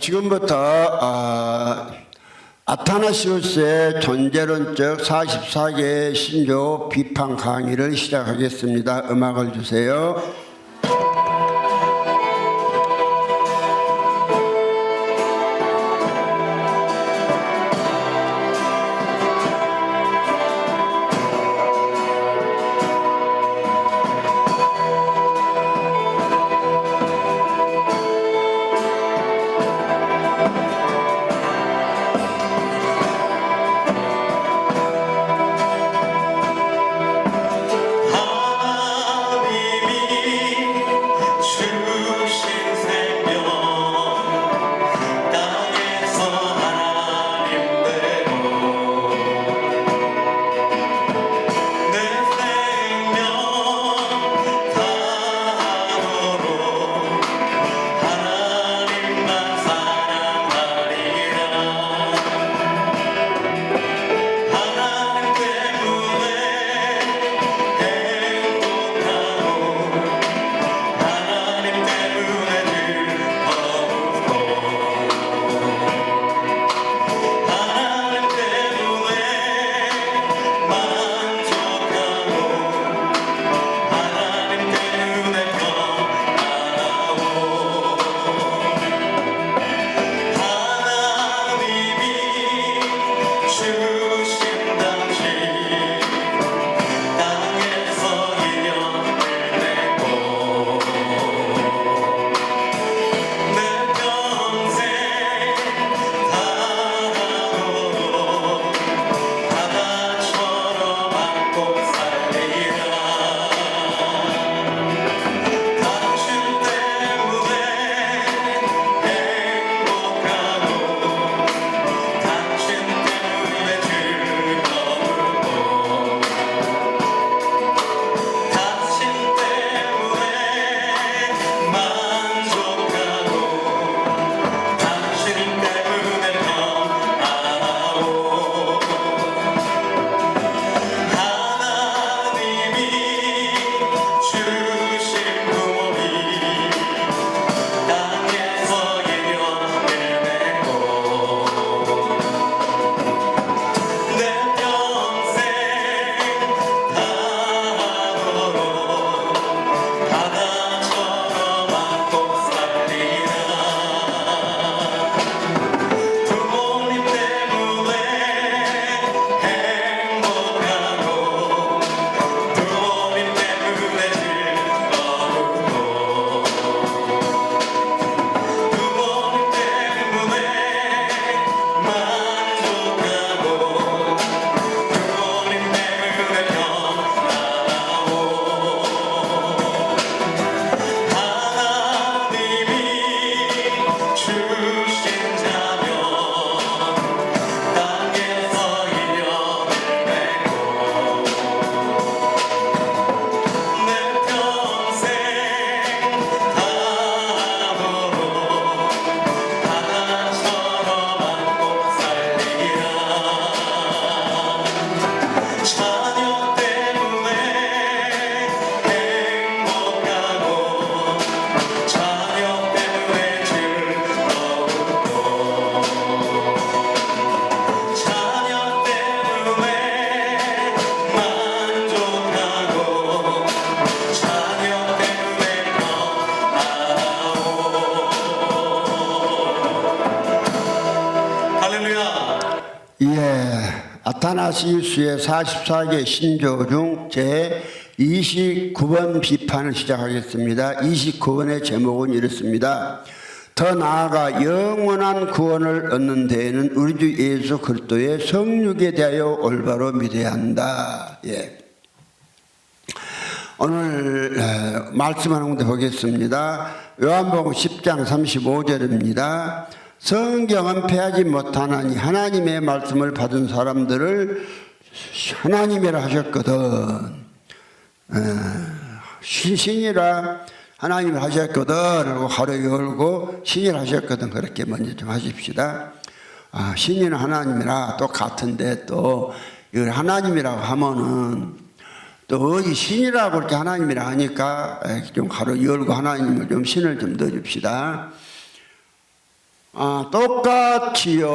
지금부터 아타나시우스의 존재론적 44개 신조 비판 강의를 시작하겠습니다. 음악을 주세요. 아타나시우스의 44개 신조 중 제 29번 비판을 시작하겠습니다. 29번의 제목은 이렇습니다. 더 나아가 영원한 구원을 얻는 데에는 우리 주 예수 그리스도의 성육에 대하여 올바로 믿어야 한다. 오늘 말씀하는 건데 보겠습니다. 요한복음 10장 35절입니다. 성경은 패하지 못하나니 하나님의 말씀을 받은 사람들을 하나님이라 하셨거든. 신이라 하나님을 하셨거든 하고 하루 열고 신이라 하셨거든. 그렇게 먼저 좀 하십시다. 신이는 하나님이라 또 같은데 또 이걸 하나님이라고 하면은 또 어디 신이라고 그렇게 하나님이라 하니까 좀 가로 열고 하나님을 좀 신을 좀 넣어줍시다. 똑같이요.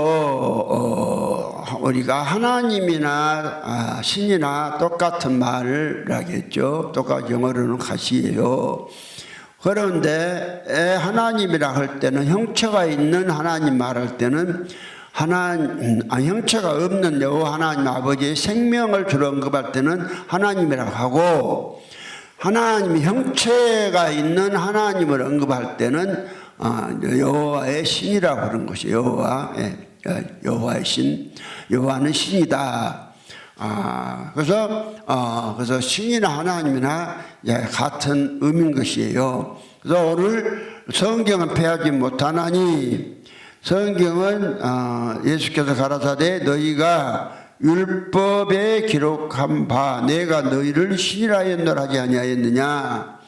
우리가 하나님이나 신이나 똑같은 말을 하겠죠. 똑같이 영어로는 같이예요. 그런데 하나님이라 할 때는 형체가 있는 하나님 말할 때는 형체가 없는 여호와 하나님 아버지의 생명을 주로 언급할 때는 하나님이라고 하고, 하나님이 형체가 있는 하나님을 언급할 때는 여호와의 신이라고 하는 것이에요. 여호와의 신, 여호와는 신이다. 그래서 신이나 하나님이나 같은 의미인 것이에요. 그래서 오늘 성경은 패하지 못하나니, 성경은 예수께서 가라사대 너희가 율법에 기록한 바 내가 너희를 신이라 하였노라 하지 아니하였느냐.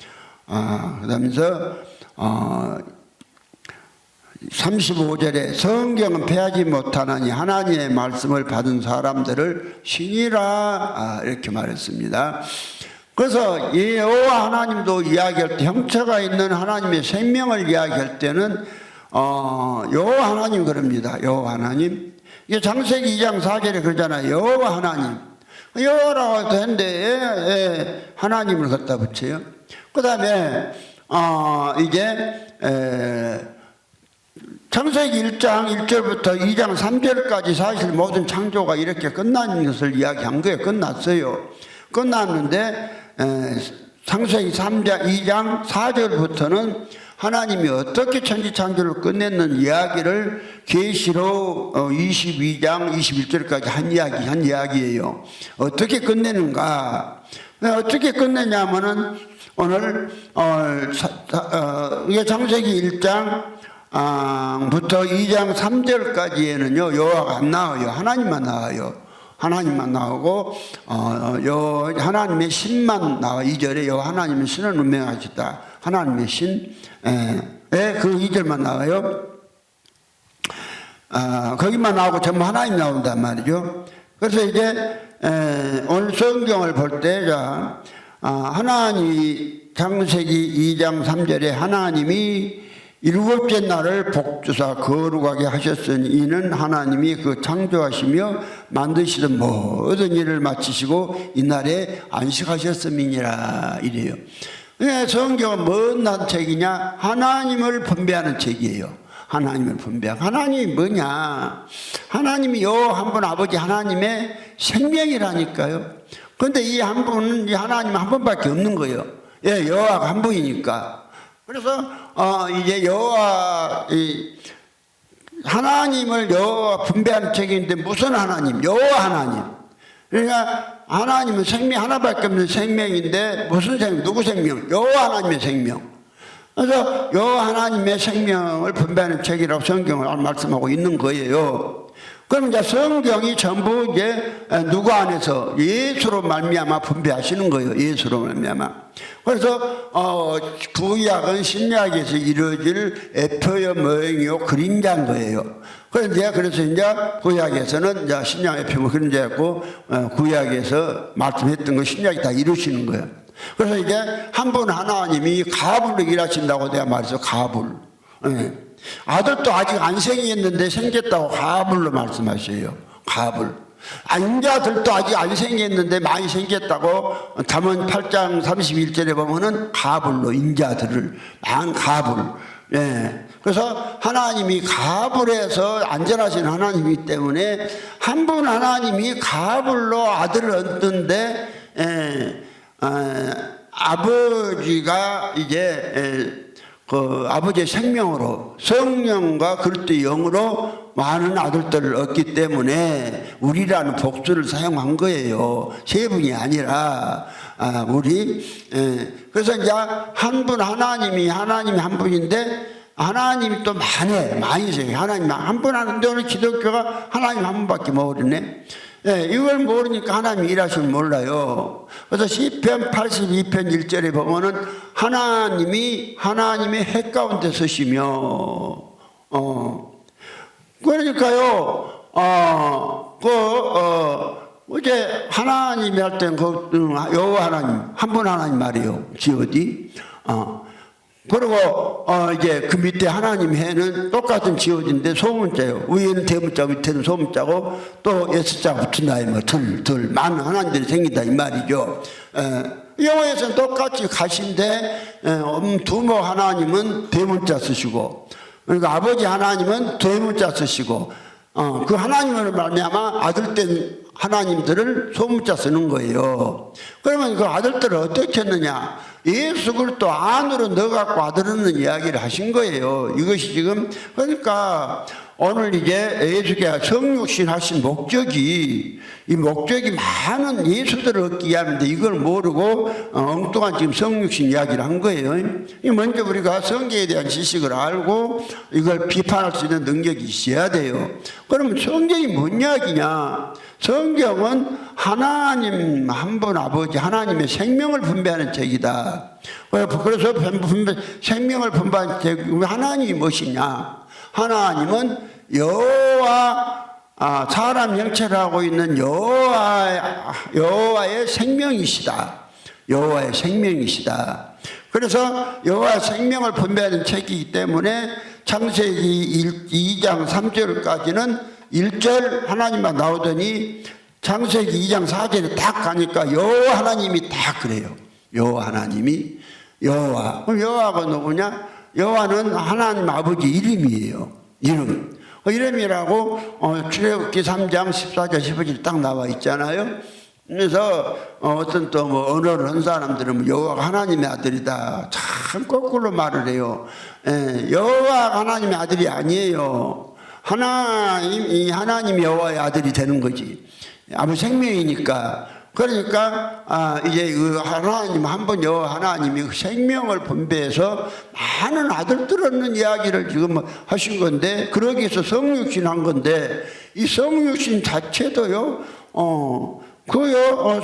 그러면서 35절에 성경은 패하지 못하나니 하나님의 말씀을 받은 사람들을 신이라 이렇게 말했습니다. 그래서 여호와 하나님도 이야기할 때 형체가 있는 하나님의 생명을 이야기할 때는 여호와 하나님 그럽니다. 여호와 하나님. 이게 창세기 2장 4절에 그러잖아요. 여호와 하나님. 여호와라고 했는데 하나님을 갖다 붙여요. 그 다음에 이제 창세기 1장 1절부터 2장 3절까지 사실 모든 창조가 이렇게 끝난 것을 이야기한 거예요. 끝났어요. 끝났는데 창세기 2장 4절부터는 하나님이 어떻게 천지창조를 끝냈는 이야기를 계시록 22장 21절까지 한 이야기예요. 어떻게 끝내는가? 어떻게 끝내냐면은 오늘 이게 창세기 1장 부터 2장 3절까지에는요 여호와가 안 나와요. 하나님만 나와요. 하나님만 나오고 하나님의 신만 나와. 2절에 여호와 하나님의 신을 운명하셨다. 하나님의 신. 그 2절만 나와요. 거기만 나오고 전부 하나님 나온단 말이죠. 그래서 이제 오늘 성경을 볼 때 하나님 창세기 2장 3절에 하나님이 일곱째 날을 복주사 거룩하게 하셨으니 이는 하나님이 그 창조하시며 만드시던 모든 일을 마치시고 이날에 안식하셨음이니라 이래요. 성경은 뭔 책이냐? 하나님을 분배하는 책이에요. 하나님을 분배하고. 하나님이 뭐냐? 하나님이 한 분 아버지 하나님의 생명이라니까요. 그런데 이 한 분은 이 하나님 한 분밖에 없는 거예요. 여호와가 한 분이니까. 그래서 이제 하나님을 여호와 분배하는 책인데 무슨 하나님? 여호와 하나님. 그러니까 하나님은 생명 하나밖에 없는 생명인데 무슨 생명? 누구 생명? 여호와 하나님의 생명. 그래서 여호와 하나님의 생명을 분배하는 책이라고 성경을 말씀하고 있는 거예요. 그럼 이제 성경이 전부 이제 누구 안에서 예수로 말미암아 분배하시는 거예요. 예수로 말미암아. 그래서 구약은 신약에서 이루어질 에표여 모형이요 그림자인 거예요. 그래서 이제 구약에서는 이제 신약 에표모 그림자였고 구약에서 말씀했던 거 신약이 다 이루시는 거예요. 그래서 이제 한 분 하나님이 가불로 일하신다고 내가 말했어. 가불. 아들도 아직 안 생겼는데 생겼다고 가불로 말씀하셔요. 가불. 인자들도 아직 안 생겼는데 많이 생겼다고 잠언 8장 31절에 보면은 가불로 인자들을 가불. 그래서 하나님이 가불에서 안전하신 하나님이기 때문에 한 분 하나님이 가불로 아들을 얻는데 아버지가 이제 그 아버지의 생명으로 성령과 그리스도의 영으로 많은 아들들을 얻기 때문에 우리라는 복수를 사용한 거예요. 세 분이 아니라 그래서 이제 한 분 하나님이 한 분인데 하나님이 또 많이 있어요. 하나님 한 분 하는데 오늘 기독교가 하나님 한 분밖에 모르네. 이걸 모르니까 하나님이 일하시면 몰라요. 그래서 시편 82편 1절에 보면은 하나님이 하나님의 해 가운데 서시며 그러니까요 이제 하나님이 할 때는 여호와 하나님 한 분 하나님 말이에요. G.O.D. 그리고 이제 그 밑에 하나님 해는 똑같은 지어진데 소문자요. 위에는 대문자, 밑에는 소문자고 또 S자 붙은다 이 뭐 덜 많은 하나님들이 생긴다 이 말이죠. 영어에서는 똑같이 가신데 두모 하나님은 대문자 쓰시고, 그러니까 아버지 하나님은 대문자 쓰시고, 그 하나님을 말미암아 아들된 하나님들을 소문자 쓰는 거예요. 그러면 그 아들들을 어떻게 했느냐? 예수 그리스도 안으로 넣어갖고 아들은 이야기를 하신 거예요. 이것이 지금 그러니까 오늘 이제 예수께서 성육신 하신 목적이, 이 목적이 많은 예수들을 얻기 위함인데 이걸 모르고 엉뚱한 지금 성육신 이야기를 한 거예요. 먼저 우리가 성경에 대한 지식을 알고 이걸 비판할 수 있는 능력이 있어야 돼요. 그러면 성경이 뭔 이야기냐? 성경은 하나님 한 분 아버지 하나님의 생명을 분배하는 책이다. 그래서 생명을 분배하는 책, 하나님이 무엇이냐? 하나님은 여호와, 사람 형체를 하고 있는 여호와의 생명이시다. 여호와의 생명이시다. 그래서 여호와의 생명을 분배하는 책이기 때문에 창세기 2장 3절까지는 1절 하나님만 나오더니 창세기 2장 4절에 딱 가니까 여호와 하나님이 딱 그래요. 여호와 하나님이 여호와. 그럼 여호와가 누구냐? 여호와는 하나님 아버지 이름이에요. 이름. 이름이라고 출애굽기 3장 14절 15절 딱 나와 있잖아요. 그래서 어떤 또 뭐 언어를 한 사람들은 여호와가 하나님의 아들이다. 참 거꾸로 말을 해요. 여호와가 하나님의 아들이 아니에요. 하나님 여호와의 아들이 되는 거지. 아무 생명이니까. 그러니까 이제 그 하나님 한 번 여호와 하나님이 생명을 분배해서 많은 아들들 얻는 이야기를 지금 하신 건데, 그러기 위해서 성육신 한 건데, 이 성육신 자체도요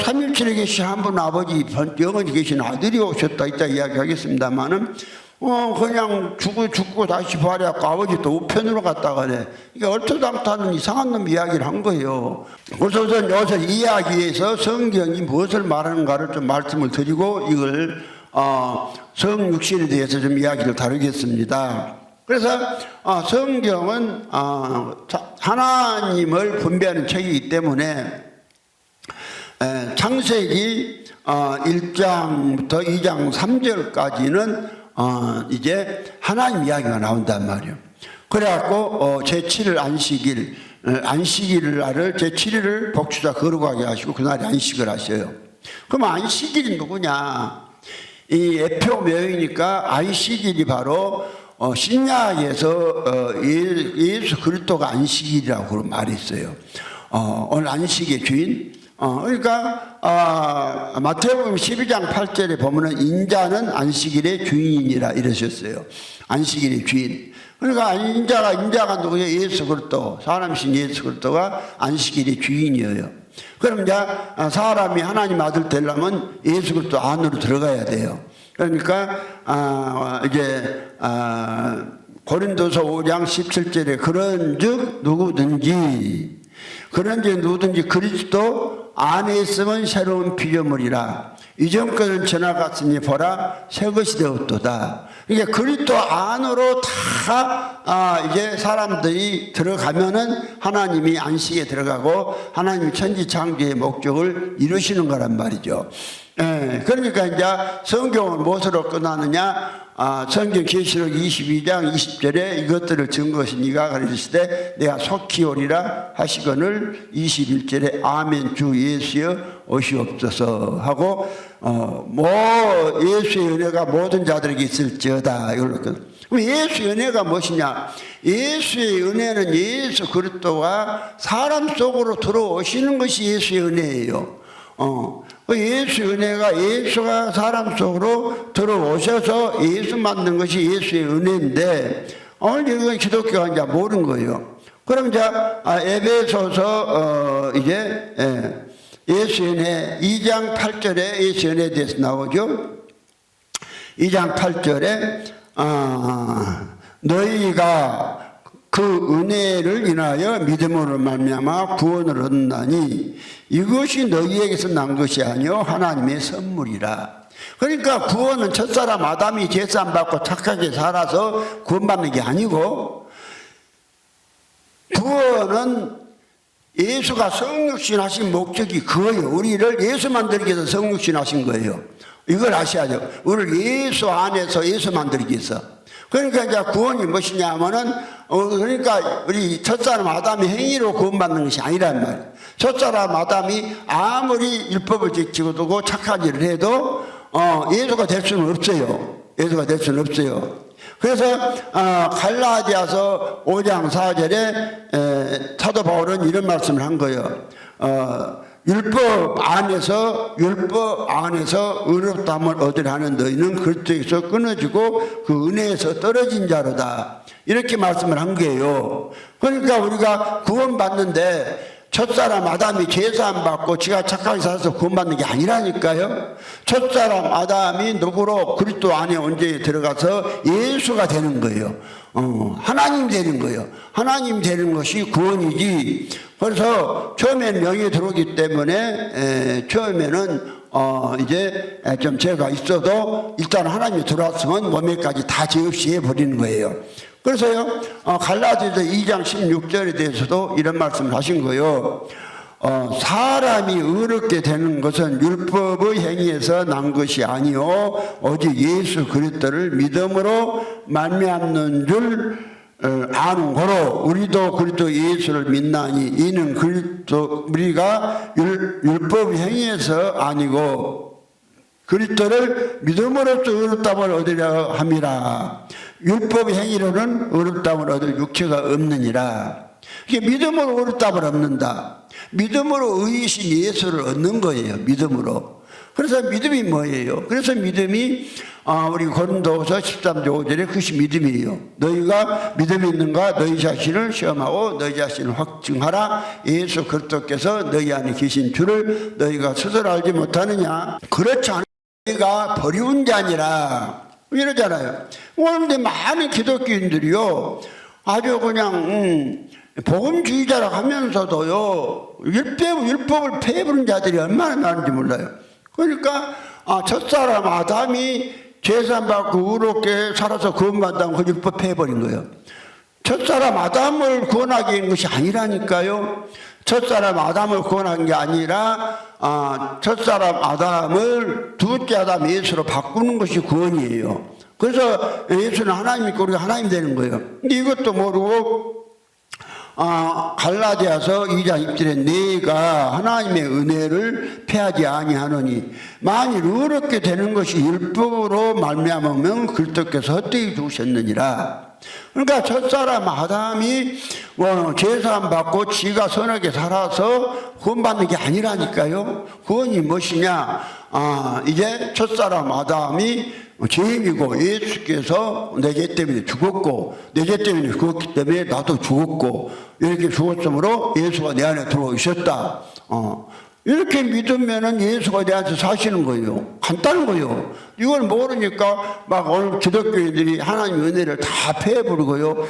삼일칠에 계신 한 분 아버지 영원히 계신 아들이 오셨다 이따 이야기하겠습니다만은 그냥 죽고 다시 부활해갖고 아버지 또 우편으로 갔다가 그래. 이게 얼토당토하는 이상한 놈 이야기를 한 거예요. 그래서 우선 여기서 이야기에서 성경이 무엇을 말하는가를 좀 말씀을 드리고 이걸 성육신에 대해서 좀 이야기를 다루겠습니다. 그래서 성경은 하나님을 분배하는 책이기 때문에 창세기 1장부터 2장 3절까지는 이제 하나님 이야기가 나온단 말이에요. 그래갖고 제7일 안식일을 날을 제7일을 복주자 거룩하게 하시고 그날에 안식을 하셔요. 그럼 안식일이 누구냐? 이 에표명이니까 안식일이 바로 신약에서 예수 그리스도가 안식일이라고 말했어요. 오늘 안식의 주인. 그러니까 마태복음 12장 8절에 보면은 인자는 안식일의 주인이라 이러셨어요. 안식일의 주인. 그러니까 인자가 누구예요? 예수 그리스도. 사람이신 예수 그리스도가 안식일의 주인이에요. 그럼 이제 사람이 하나님 아들 되려면 예수 그리스도 안으로 들어가야 돼요. 그러니까 이제 고린도서 5장 17절에 그런즉 누구든지 그리스도 안에 있으면 새로운 피조물이라. 이전 것은 지나갔으니 보라 새 것이 되었도다. 이게 그리스도 안으로 다 이제 사람들이 들어가면은 하나님이 안식에 들어가고 하나님이 천지창조의 목적을 이루시는 거란 말이죠. 그러니까 이제 성경은 무엇으로 끝나느냐? 성경 계시록 22장 20절에 이것들을 증거하시 니가 가르치시되 내가 속히 오리라 하시거늘 21절에 아멘 주 예수여 오시옵소서 하고 예수의 은혜가 모든 자들에게 있을지어다. 그럼 예수의 은혜가 무엇이냐? 예수의 은혜는 예수 그리스도가 사람 속으로 들어오시는 것이 예수의 은혜예요. 예수의 은혜가 예수가 사람 속으로 들어오셔서 예수 만든 것이 예수의 은혜인데 오늘 이건 기독교가 이제 모르는 거예요. 그럼 이제 에베소서 이제 예수의 은혜 2장 8절에 예수의 은혜에 대해서 나오죠. 2장 8절에 너희가 그 은혜를 인하여 믿음으로 말미암아 구원을 얻나니 이것이 너희에게서 난 것이 아니요 하나님의 선물이라. 그러니까 구원은 첫사람 아담이 제사함 받고 착하게 살아서 구원받는 게 아니고, 구원은 예수가 성육신 하신 목적이 그거예요. 우리를 예수 만들기 위해서 성육신 하신 거예요. 이걸 아셔야죠. 우리를 예수 안에서 예수 만들기 위해서. 그러니까 이제 구원이 무엇이냐 하면은, 그러니까 우리 첫사람 아담이 행위로 구원받는 것이 아니란 말이에요. 첫사람 아담이 아무리 율법을 지키고 두고 착한 일을 해도, 예수가 될 수는 없어요. 예수가 될 수는 없어요. 그래서, 갈라디아서 5장 4절에 사도 바울은 이런 말씀을 한 거예요. 율법 안에서 의롭다함을 얻으려 하는 너희는 그리스도에서 끊어지고 그 은혜에서 떨어진 자로다. 이렇게 말씀을 한 거예요. 그러니까 우리가 구원받는데 첫사람 아담이 제사함 받고 지가 착하게 살아서 구원받는 게 아니라니까요. 첫사람 아담이 누구로 그리스도 안에 온전히 들어가서 예수가 되는 거예요. 하나님 되는 거예요. 하나님 되는 것이 구원이지. 그래서 처음에는 영이 들어오기 때문에 처음에는 이제 좀 죄가 있어도 일단 하나님이 들어왔으면 몸에까지 다 죄 없이 해버리는 거예요. 그래서요, 갈라디아서 2장 16절에 대해서도 이런 말씀을 하신 거예요. 사람이 의롭게 되는 것은 율법의 행위에서 난 것이 아니요 오직 예수 그리스도를 믿음으로 말미암는 줄 아는 거로 우리도 그리스도 예수를 믿나니 이는 그리스도 우리가 율법 행위에서 아니고 그리스도를 믿음으로써 의롭다함을 얻으려 함이라. 율법 행위로는 의롭다함을 얻을 육체가 없느니라. 이게 믿음으로 의롭다함을 얻는다. 믿음으로 의이신 예수를 얻는 거예요. 믿음으로. 그래서 믿음이 뭐예요? 그래서 믿음이 우리 고린도서 13장 5절에 그것이 믿음이에요. 너희가 믿음이 있는가? 너희 자신을 시험하고 너희 자신을 확증하라. 예수 그리스도께서 너희 안에 계신 줄을 너희가 스스로 알지 못하느냐? 그렇지 않아. 너희가 버리운 자니라. 이러잖아요. 그런데 많은 기독교인들이요, 아주 그냥 복음주의자라고 하면서도요, 율법을 폐해버린 자들이 얼마나 많은지 몰라요. 그러니까 첫사람 아담이 제사함 받고 의롭게 살아서 구원받다면 그 율법 폐해버린 거예요. 첫사람 아담을 구원하기 위한 것이 아니라니까요. 첫사람 아담을 구원한 게 아니라 첫사람 아담을 둘째 아담 예수로 바꾸는 것이 구원이에요. 그래서 예수는 하나님 믿고 우리가 하나님 되는 거예요. 근데 이것도 모르고 갈라디아서 2장 6절에 내가 하나님의 은혜를 패하지 아니하노니 만일 의롭게 되는 것이 율법으로 말미암으면 그리스도께서 헛되이 두셨느니라. 그러니까 첫사람 아담이 제사함 받고 지가 선하게 살아서 구원받는 게 아니라니까요. 구원이 무엇이냐? 이제 첫사람 아담이 죄인이고 예수께서 내 죄 때문에 죽었고 내 죄 때문에 죽었기 때문에 나도 죽었고 이렇게 죽었으므로 예수가 내 안에 들어오셨다. 이렇게 믿으면은 예수가 내 안에서 사시는 거예요. 간단한 거예요. 이걸 모르니까 막 오늘 기독교인들이 하나님의 은혜를 다 폐해버리고요.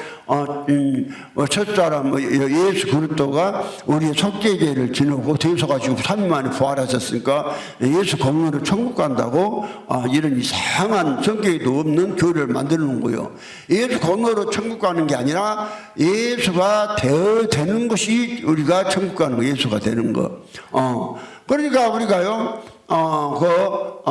첫사람 예수 그리스도가 우리의 속죄죄를 지르고 되어서가지고 3일 만에 부활하셨으니까 예수 공로로 천국 간다고 이런 이상한 성격에도 없는 교리를 만들어 놓은 거예요. 예수 공로로 천국 가는 게 아니라 예수가 되는 것이 우리가 천국 가는 거, 예수가 되는 거. 그러니까 우리가요,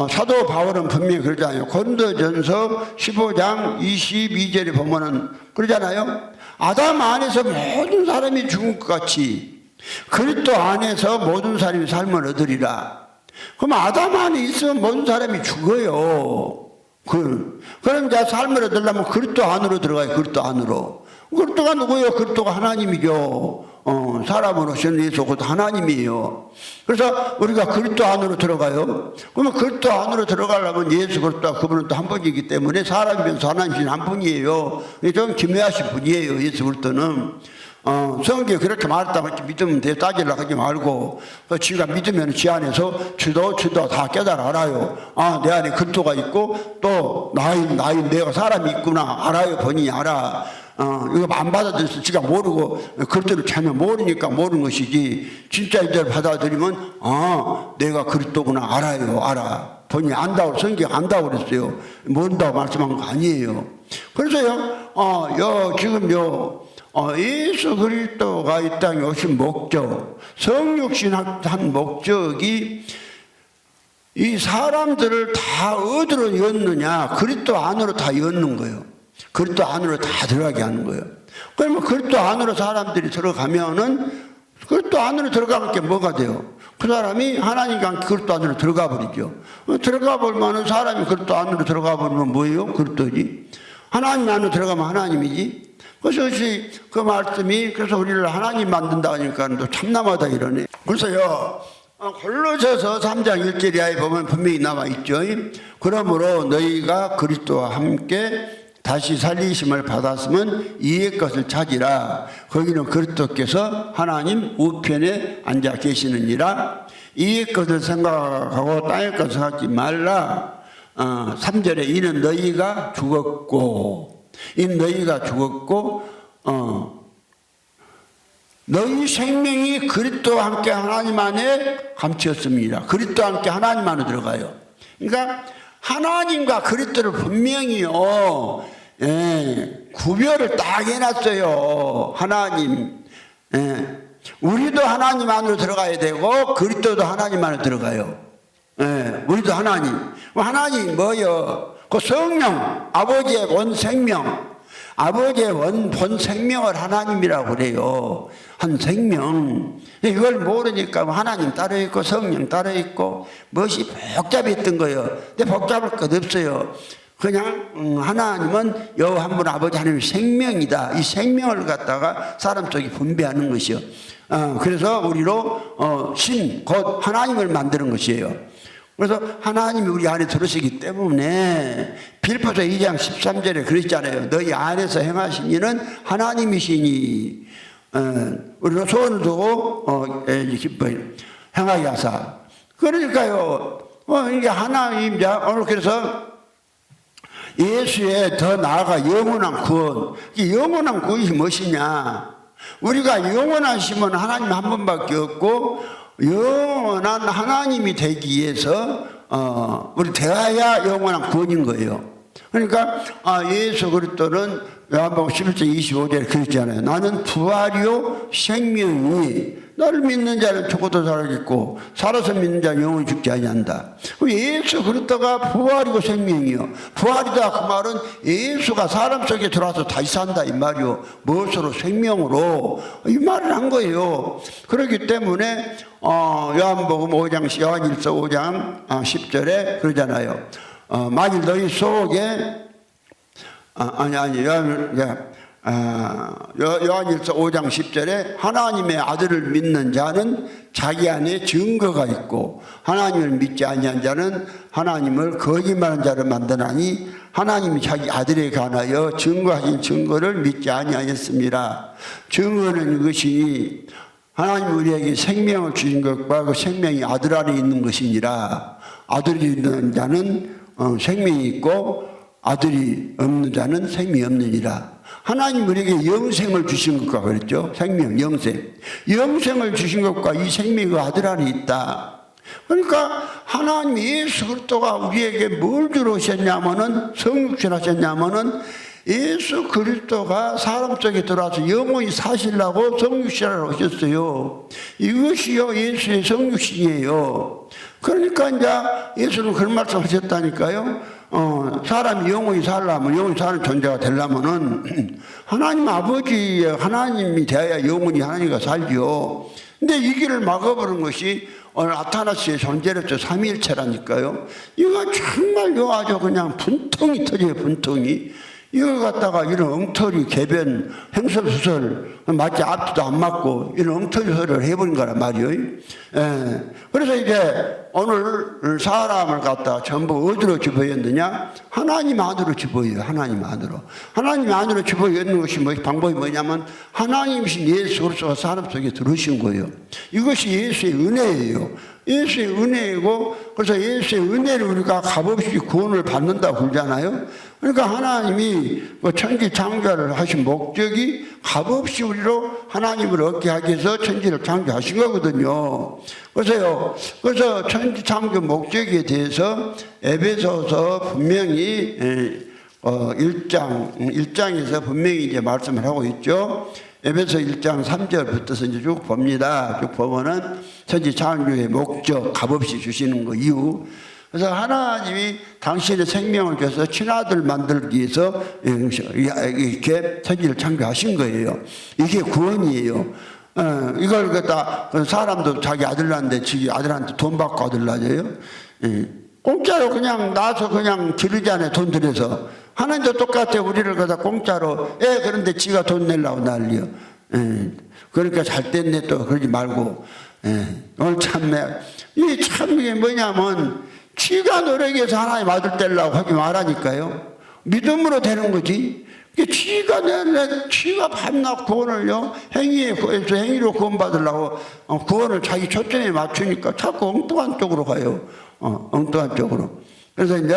사도 바울은 분명히 그러잖아요. 고린도전서 15장 22절에 보면은 그러잖아요. 아담 안에서 모든 사람이 죽은 것 같이 그리스도 안에서 모든 사람이 삶을 얻으리라. 그럼 아담 안에 있으면 모든 사람이 죽어요. 그럼 이제 삶을 얻으려면 그리스도 안으로 들어가요. 그리스도 안으로. 그리스도가 누구예요? 그리스도가 하나님이죠. 사람으로서는 예수 곧 하나님이에요. 그래서 우리가 그리스도 안으로 들어가요. 그러면 그리스도 안으로 들어가려면 예수 그리스도가 그분은 또 한 분이기 때문에 사람이면서 하나님이신 한 분이에요. 좀 기묘하신 분이에요. 예수 그리스도는. 성경에 그렇게 말했다고 믿으면 돼. 따지려고 하지 말고. 지가 믿으면 지 안에서 주도 다 깨달아 알아요. 내 안에 그리스도가 있고 또 나인 내가 사람이 있구나. 알아요. 본인이 알아. 이거 안 받아들여서 지가 모르고 그리스도를 전혀 모르니까 모르는 것이지, 진짜 이대로 받아들이면 내가 그리스도구나 알아요. 알아. 본인이 안다고, 성경 안다고 그랬어요. 모른다고 말씀한 거 아니에요. 그래서요, 지금요, 예수 그리스도가 이 땅에 오신 목적, 성육신한 목적이 이 사람들을 다 어디로 였느냐? 그리스도 안으로 다 였는 거예요. 그리스도 안으로 다 들어가게 하는 거예요. 그러면 그리스도 안으로 사람들이 들어가면은 그리스도 안으로 들어가는 게 뭐가 돼요? 그 사람이 하나님과 그리스도 안으로 들어가 버리죠. 들어가 버리면 사람이 그리스도 안으로 들어가 버리면 뭐예요? 그리스도지. 하나님 안으로 들어가면 하나님이지. 그래서 그 말씀이, 그래서 우리를 하나님 만든다 하니까 또 참남하다 이러네. 그래서요, 골로새서 3장 1절 이하에 보면 분명히 나와 있죠. 그러므로 너희가 그리스도와 함께 다시 살리심을 받았으면 이의 것을 찾으라. 거기는 그리스도께서 하나님 우편에 앉아 계시느니라. 이의 것을 생각하고 땅의 것을 생각하지 말라. 3절에 이는 너희가 죽었고, 너희가 죽었고, 너희 생명이 그리스도와 함께 하나님 안에 감추었습니다. 그리스도와 함께 하나님 안에 들어가요. 그러니까 하나님과 그리스도를 분명히요, 구별을 딱 해놨어요. 하나님. 우리도 하나님 안으로 들어가야 되고 그리스도도 하나님 안으로 들어가요. 우리도 하나님. 하나님이 뭐요? 그 성령, 아버지의 원 생명, 아버지의 본 생명을 하나님이라고 그래요. 한 생명. 이걸 모르니까 하나님 따로 있고 성령 따로 있고 무엇이 복잡했던 거예요. 근데 복잡할 것 없어요. 그냥 하나님은 여호와 한 분 아버지 하나님의 생명이다. 이 생명을 갖다가 사람 속에 분배하는 것이요. 그래서 우리로 신, 곧 하나님을 만드는 것이에요. 그래서 하나님이 우리 안에 들어오시기 때문에 빌립보서 2장 13절에 그랬잖아요. 너희 안에서 행하신 이는 하나님이시니 우리로 소원을 두고 기뻐요. 행하게 하사. 그러니까요, 이게 하나님이자 오늘 그래서 예수의 더 나아가 영원한 구원. 이 영원한 구원이 무엇이냐? 우리가 영원하시면 하나님 한 분밖에 없고 영원한 하나님이 되기 위해서 우리 되어야 영원한 구원인 거예요. 그러니까 예수 그리스도는 요한복음 11장 25절에 그랬잖아요. 나는 부활이요 생명이, 나를 믿는 자는 죽어도 살아있고 살아서 믿는 자는 영원히 죽지 아니한다. 예수 그리스도가 부활이고 생명이요. 부활이다 그 말은 예수가 사람 속에 들어와서 다시 산다 이 말이요. 무엇으로? 생명으로. 이 말을 한 거예요. 그렇기 때문에 요한복음 5장 요한일서 5장 10절에 그러잖아요. 만일 너희 속에 요한일서 5장 10절에 하나님의 아들을 믿는 자는 자기 안에 증거가 있고 하나님을 믿지 아니한 자는 하나님을 거짓말하는 자를 만드나니 하나님이 자기 아들에 관하여 증거하신 증거를 믿지 아니하였습니다. 증거는 이것이 하나님 우리에게 생명을 주신 것과 그 생명이 아들 안에 있는 것이니라. 아들이 있는 자는 생명이 있고 아들이 없는 자는 생명이 없느니라. 하나님 우리에게 영생을 주신 것과 그랬죠. 생명, 영생. 영생을 주신 것과 이 생명이 그 아들 안에 있다. 그러니까 하나님 예수 그리스도가 우리에게 뭘 주러 오셨냐면은 성육신 하셨냐면은 예수 그리스도가 사람 속에 들어와서 영원히 사시려고 성육신하러 오셨어요. 이것이요 예수의 성육신이에요. 그러니까 이제 예수는 그런 말씀 하셨다니까요. 사람이 영원히 살려면, 영원히 사는 존재가 되려면은 하나님 아버지의 하나님이 되어야 영원히 하나님과 살죠. 근데 이 길을 막아버린 것이 오늘 아타나스의 존재로서 삼위일체라니까요. 이거 정말 아주 그냥 분통이 터져요, 분통이. 이걸 갖다가 이런 엉터리 개변 행설수설 맞지 앞뒤도 안 맞고 이런 엉터리 소리를 해버린 거란 말이에요. 그래서 이제 오늘 사람을 갖다가 전부 어디로 집어였느냐? 하나님 안으로 집어요. 하나님 안으로. 하나님 안으로 집어였는 것이 방법이 뭐냐면 하나님이신 예수 그리스도가 사람 속에 들어오신 거예요. 이것이 예수의 은혜예요. 예수의 은혜이고, 그래서 예수의 은혜를 우리가 값없이 구원을 받는다고 그러잖아요. 그러니까 하나님이 뭐 천지 창조를 하신 목적이 값없이 우리로 하나님을 얻게 하기 위해서 천지를 창조하신 거거든요. 그래서 천지 창조 목적에 대해서 에베소서 분명히 1장에서 분명히 이제 말씀을 하고 있죠. 에베소 1장 3절부터서 이제 쭉 봅니다. 쭉 보면은 천지 창조의 목적, 값없이 주시는 거 이유. 그래서 하나님이 당신의 생명을 줘서 친아들 만들기 위해서 이렇게 천지를 창조하신 거예요. 이게 구원이에요. 이걸 갖다 사람도 자기 아들한테 돈 받고 아들 낳아요. 공짜로 그냥 나서 그냥 기르잖아요. 돈 들여서. 하나님도 똑같아요. 우리를 갖다 공짜로. 그런데 지가 돈 내려고 난리요. 그러니까 잘 됐네 또 그러지 말고. 오늘 참네. 이게 뭐냐면 지가 노력해서 하나님 아들 되려고 하지 말라니까요. 믿음으로 되는 거지. 지가 밤낮 구원을요, 행위로 구원받으려고 구원을 자기 초점에 맞추니까 자꾸 엉뚱한 쪽으로 가요. 엉뚱한 쪽으로. 그래서 이제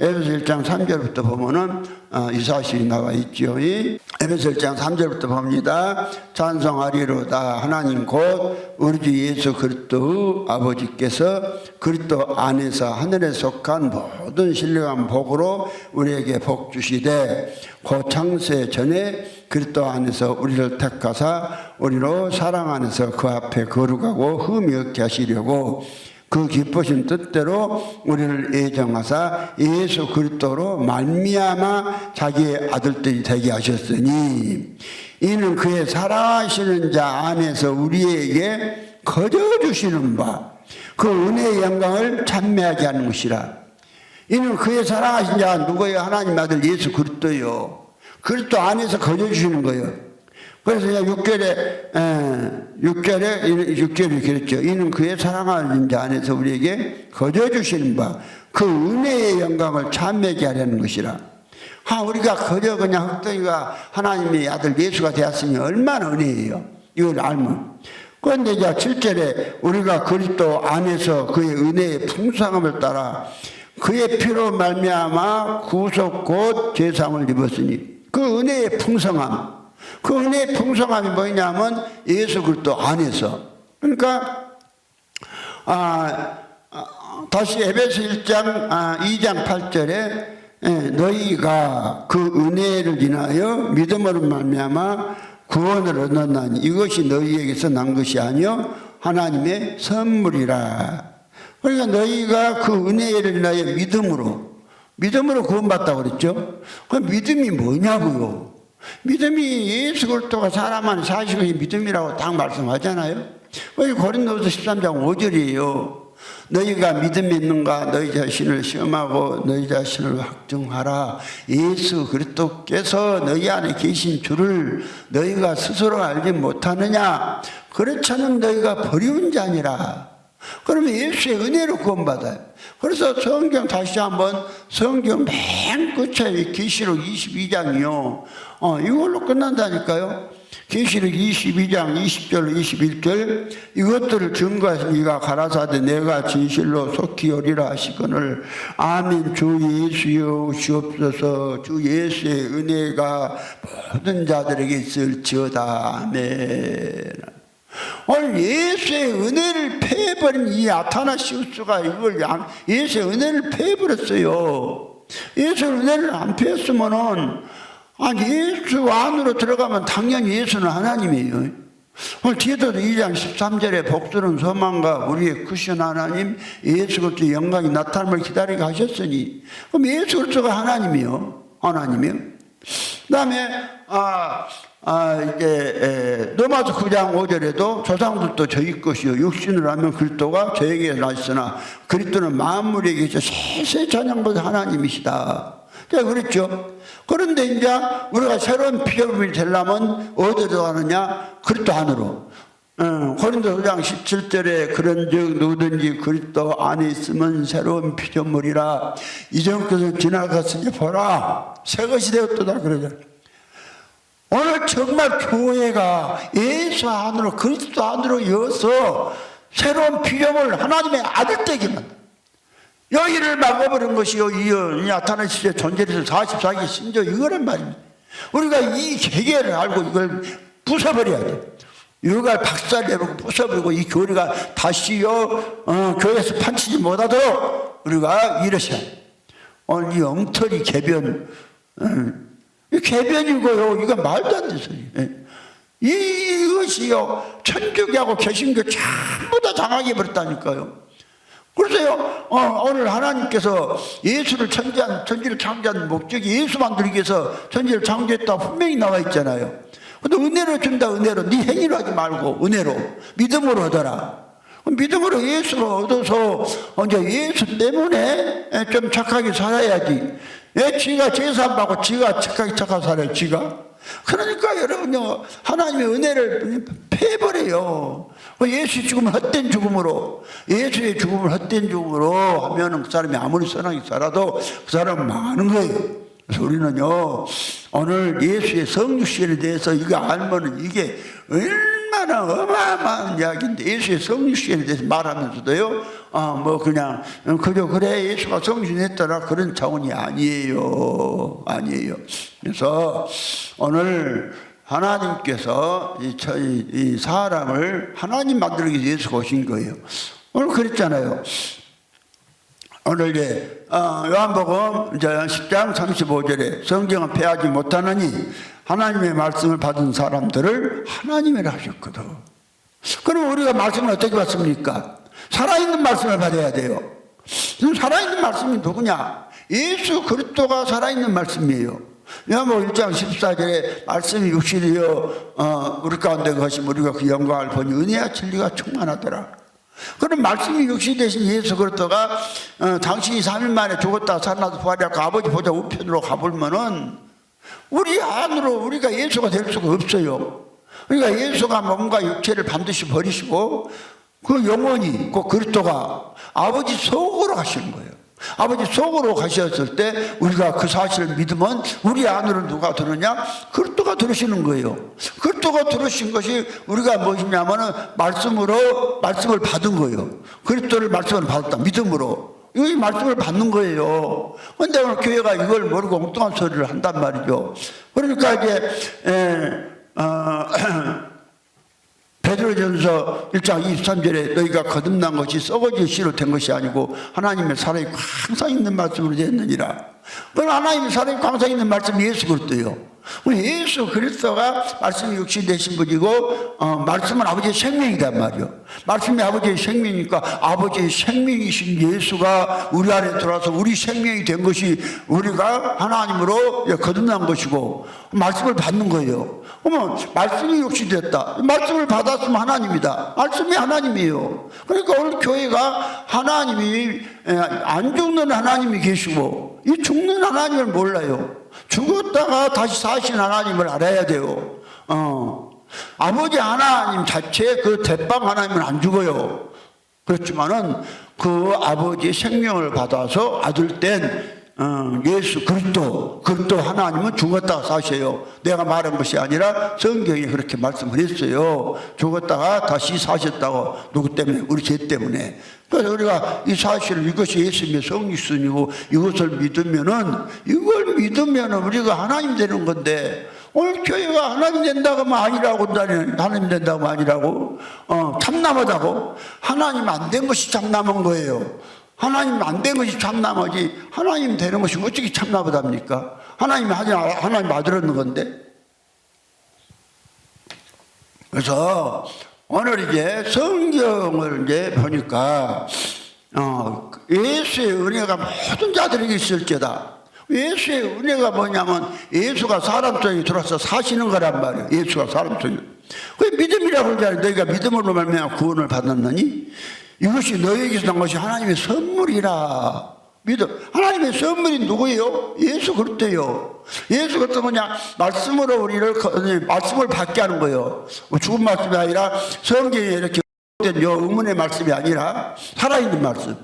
에베소 1장 3절부터 보면은 이 사실이 나와 있죠. 에베소 1장 3절부터 봅니다. 찬송하리로다 하나님 곧 우리 주 예수 그리스도 아버지께서 그리스도 안에서 하늘에 속한 모든 신령한 복으로 우리에게 복 주시되 곧 창세 전에 그리스도 안에서 우리를 택하사 우리로 사랑 안에서 그 앞에 거룩하고 흠이 없게 하시려고 그 기쁘신 뜻대로 우리를 예정하사 예수 그리스도로 말미암아 자기의 아들들이 되게 하셨으니 이는 그의 사랑하시는 자 안에서 우리에게 거저 주시는 바 그 은혜의 영광을 찬미하게 하는 것이라. 이는 그의 사랑하신 자가 누구예요? 하나님 아들 예수 그리스도요. 그리스도 안에서 거저 주시는 거예요. 그래서 6절에 그랬죠. 이는 그의 사랑하는 자 안에서 우리에게 거저 주시는 바 그 은혜의 영광을 찬미하게 하려는 것이라. 우리가 거저 그냥 흙덩이가 하나님의 아들 예수가 되었으면 얼마나 은혜예요. 이걸 알면. 그런데 이제 7절에 우리가 그리스도 안에서 그의 은혜의 풍성함을 따라 그의 피로 말미암아 구속 곧 제사함을 입었으니 그 은혜의 풍성함. 그 은혜의 풍성함이 뭐냐면 예수 그리스도 안에서. 그러니까 다시 에베소 1장 2장 8절에 너희가 그 은혜를 인하여 믿음으로 말미암아 구원을 얻었나니 이것이 너희에게서 난 것이 아니요 하나님의 선물이라. 그러니까 너희가 그 은혜를 인하여 믿음으로 구원받다고 그랬죠. 그 믿음이 뭐냐고요. 믿음이 예수 그리스도가 사람 안에 사시고 믿음이라고 딱 말씀하잖아요. 고린도서 13장 5절이에요. 너희가 믿음이 있는가 너희 자신을 시험하고 너희 자신을 확증하라. 예수 그리스도께서 너희 안에 계신 줄을 너희가 스스로 알지 못하느냐. 그렇잖아요. 너희가 버리운 자니라. 그러면 예수의 은혜로 구원받아요. 그래서 성경 다시 한번 성경 맨 끝에 계시록 22장이요. 이걸로 끝난다니까요. 계시록 22장 20절 21절 이것들을 증거하신 이가 가라사대 내가 진실로 속히 오리라 하시거늘 아멘. 주 예수여 주옵소서. 주 예수의 은혜가 모든 자들에게 있을지어다. 아멘. 오늘 예수의 은혜를 패해버린 이 아타나시우스가 이걸 예수의 은혜를 패해버렸어요. 예수의 은혜를 안 패했으면은 예수 안으로 들어가면 당연히 예수는 하나님이에요. 오늘 뒤에도 2장 13절에 복수는 소망과 우리의 크신 하나님 예수 그리스도의 영광이 나타남을 기다리게 하셨으니 그럼 예수 그리스도가 하나님이요. 그 다음에 이제 로마서 9장 5절에도 조상들도 저희 것이요 육신을 하면 그리스도가 저에게 나셨으나 그리스도는 만물에게 계셔 세세 찬양받은 하나님이시다. 그랬죠. 그런데 이제 우리가 새로운 피조물이 되려면 어디로 들어가느냐? 그리스도 안으로. 고린도 5장 17절에 그런즉 누구든지 그리스도 안에 있으면 새로운 피조물이라 이전 것은 지나갔으니 보라 새 것이 되었도다 그러잖아요. 오늘 정말 교회가 예수 안으로 그리스도 안으로 여서 새로운 피조물 하나님의 아들 되게 만든 여기를 막아버린 것이요 이 나타난 시대 존재에서 44기 신조 이거란 말입니다. 우리가 이 계계를 알고 이걸 부숴버려야 돼. 이걸 박살내고 부숴버리고 이 교리가 다시요 교회에서 판치지 못하도록 우리가 이러셔야 돼. 오늘 이 엉터리 개변 이 개변이고요. 이거 말도 안 되는 소리. 이것이요 천주교하고 개신교 전부 다 장악해 버렸다니까요. 그러세요. 오늘 하나님께서 예수를 천지를 창조한 목적이 예수 만들기 위해서 천지를 창조했다 분명히 나와 있잖아요. 근데 은혜로 준다. 은혜로 네 행위로 하지 말고 은혜로 믿음으로 얻어라. 믿음으로 예수를 얻어서 이제 예수 때문에 좀 착하게 살아야지. 왜 지가 제사 받고 지가 착하게 살아요. 지가. 그러니까 여러분요 하나님의 은혜를 패버려요. 예수 죽음을 헛된 죽음으로 예수의 죽음을 헛된 죽음으로 하면은 그 사람이 아무리 선하게 살아도 그 사람은 망하는 거예요. 그래서 우리는요 오늘 예수의 성육신에 대해서 이거 알면은 이게 얼마나 어마어마한 이야기인데 예수의 성육신에 대해서 말하면서도요 뭐 그냥 그저 그래 예수가 성육신했더라 그런 차원이 아니에요. 그래서 오늘 하나님께서 이 사람을 하나님 만들기 위해서 예수가 오신 거예요. 오늘 그랬잖아요. 오늘 이제 요한복음 이제 10장 35절에 성경은 패하지 못하느니 하나님의 말씀을 받은 사람들을 하나님이라 하셨거든. 그럼 우리가 말씀을 어떻게 받습니까? 살아있는 말씀을 받아야 돼요. 살아있는 말씀이 누구냐? 예수 그리스도가 살아있는 말씀이에요. 요한복음 1장 14절에 말씀이 육신이여 우리 가운데 거시면 우리가 그 영광을 보니 은혜와 진리가 충만하더라. 그럼 말씀이 육신 대신 예수 그리스도가 당신이 3일 만에 죽었다 살아나서 부활하고 아버지 보좌 우편으로 가보면은 우리 안으로 우리가 예수가 될 수가 없어요. 그러니까 예수가 몸과 육체를 반드시 버리시고 그 영혼이 그 그리스도가 아버지 속으로 가시는 거예요. 아버지 속으로 가셨을 때 우리가 그 사실을 믿으면 우리 안으로 누가 들으냐? 그리스도가 들으시는 거예요. 그리스도가 들으신 것이 우리가 무엇이냐면은 말씀을 받은 거예요. 그리스도를 말씀을 받았다. 믿음으로. 이 말씀을 받는 거예요. 그런데 오늘 교회가 이걸 모르고 엉뚱한 소리를 한단 말이죠. 그러니까 이제 베드로전서 1장 23절에 너희가 거듭난 것이 썩어질 씨로 된 것이 아니고 하나님의 살아있고 항상 있는 말씀으로 됐느니라. 그건 하나님의 살아있고 항상 있는 말씀이 예수 그리스도예요. 예수 그리스도가 말씀이 육신 되신 분이고 말씀은 아버지의 생명이란 말이요. 말씀이 아버지의 생명이니까 아버지의 생명이신 예수가 우리 안에 들어와서 우리 생명이 된 것이 우리가 하나님으로 거듭난 것이고 말씀을 받는 거예요. 그러면 말씀이 육신 됐다. 말씀을 받았으면 하나님이다. 말씀이 하나님이에요. 그러니까 오늘 교회가 하나님이 안 죽는 하나님이 계시고 이 죽는 하나님을 몰라요. 죽었다가 다시 사신 하나님을 알아야 돼요. 아버지 하나님 자체 그 대빵 하나님은 안 죽어요. 그렇지만은 그 아버지의 생명을 받아서 아들 된 예수 그리스도 하나님은 죽었다가 사셔요. 내가 말한 것이 아니라 성경에 그렇게 말씀을 했어요. 죽었다가 다시 사셨다고. 누구 때문에? 우리 죄 때문에. 그래서 우리가 이 사실을 이것이 예수님의 성육신이고 이것을 믿으면은 이걸 믿으면은 우리가 하나님 되는 건데 오늘 교회가 하나님 된다고 하면 아니라고 하나님 된다고 하면 아니라고 참남하다고 하나님 안 된 것이 참남한 거예요. 하나님 안 된 것이 참남하지 하나님 되는 것이 어떻게 참남하답니까? 하나님 만들었는 건데. 그래서 오늘 이제 성경을 이제 보니까 예수의 은혜가 모든 자들에게 있을지어다. 예수의 은혜가 뭐냐면 예수가 사람 속에 들어와서 사시는 거란 말이에요. 예수가 사람 속에. 그 믿음이라고 그러잖아요. 너희가 믿음으로 말미암아 구원을 받았느니 이것이 너희에게서 난 것이 하나님의 선물이라. 믿음. 하나님의 선물이 누구예요? 예수 그리스도예요. 예수 그리스도 뭐냐? 말씀으로 우리를 말씀을 받게 하는 거예요. 죽은 말씀이 아니라 성경에 이렇게 된 의문의 말씀이 아니라 살아있는 말씀.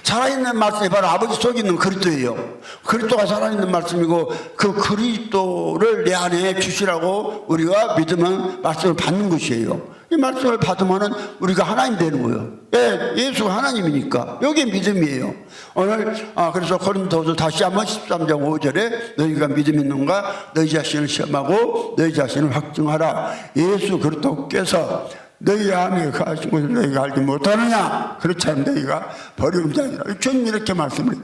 살아있는 말씀이 바로 아버지 속에 있는 그리스도예요. 그리스도가 살아있는 말씀이고 그 그리스도를 내 안에 주시라고 우리가 믿으면 말씀을 받는 것이에요. 이 말씀을 받으면은 우리가 하나님 되는 거예요. 예, 예수가 하나님이니까. 이게 믿음이에요. 오늘, 그래서 고린도서 다시 한번 13장 5절에 너희가 믿음 있는가? 너희 자신을 시험하고 너희 자신을 확증하라. 예수 그리스도께서 너희 안에 가신 것을 너희가 알지 못하느냐? 그렇지 않으면 너희가 버리는 자니라. 주님 이렇게 말씀을 해요.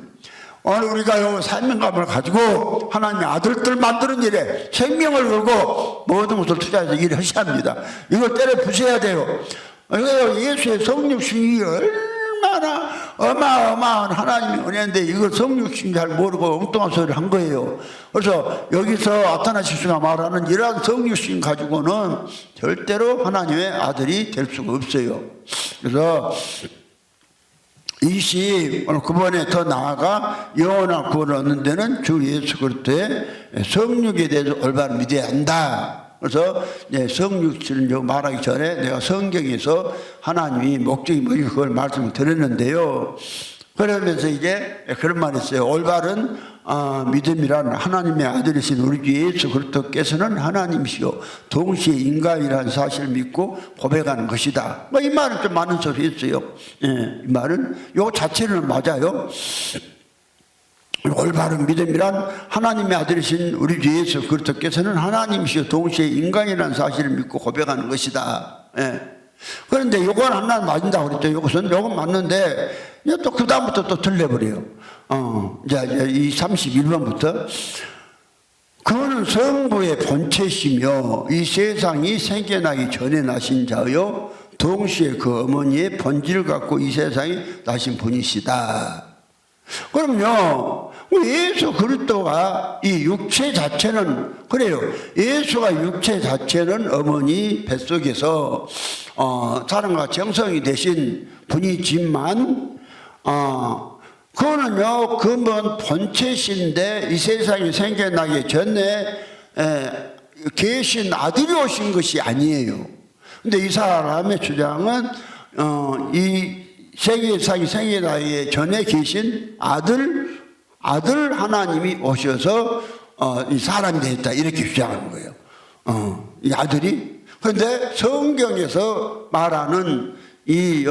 오늘 우리가 이 사명감을 가지고 하나님의 아들들 만드는 일에 생명을 걸고 모든 것을 투자해서 일을 하셔야 합니다. 이걸 때려 부숴야 돼요. 이거 예수의 성육신이 얼마나 어마어마한 하나님의 은혜인데 이걸 성육신 잘 모르고 엉뚱한 소리를 한 거예요. 그래서 여기서 아타나시스가 말하는 이러한 성육신 가지고는 절대로 하나님의 아들이 될 수가 없어요. 그래서 이시 오늘 구원에 더 나아가 영원한 구원을 얻는 데는 주 예수 그리스도의 성육에 대해서 올바로 믿어야 한다. 그래서 성육신을 말하기 전에 내가 성경에서 하나님이 목적이 뭐지 그걸 말씀을 드렸는데요. 그러면서 이제 그런 말이 있어요. 올바른 믿음이란 하나님의 아들이신 우리 주 예수 그리스도께서는 하나님이시요 동시에 인간이라는 사실을 믿고 고백하는 것이다. 뭐 이 말은 좀 많은 소리 했어요. 이 말은 요 자체는 맞아요. 올바른 믿음이란 하나님의 아들이신 우리 주 예수 그리스도께서는 하나님이시요 동시에 인간이라는 사실을 믿고 고백하는 것이다. 그런데 요건 하나 맞는다고 그랬죠. 요건 맞는데 또 그 다음부터 또 틀려버려요. 이제 이 31번부터 그는 성부의 본체시며 이 세상이 생겨나기 전에 나신 자요 동시에 그 어머니의 본질을 갖고 이 세상에 나신 분이시다. 그럼요, 예수 그리스도가 이 육체 자체는 그래요. 예수가 육체 자체는 어머니 뱃속에서 사랑과 정성이 되신 분이지만 그거는요, 그건 본체신데 이 세상이 생겨나기 전에 계신 아들이 오신 것이 아니에요. 근데 이 사람의 주장은 이 세계상이 생겨나기 전에 계신 아들 하나님이 오셔서 이 사람이 됐다 이렇게 주장하는 거예요. 이 아들이. 그런데 성경에서 말하는 이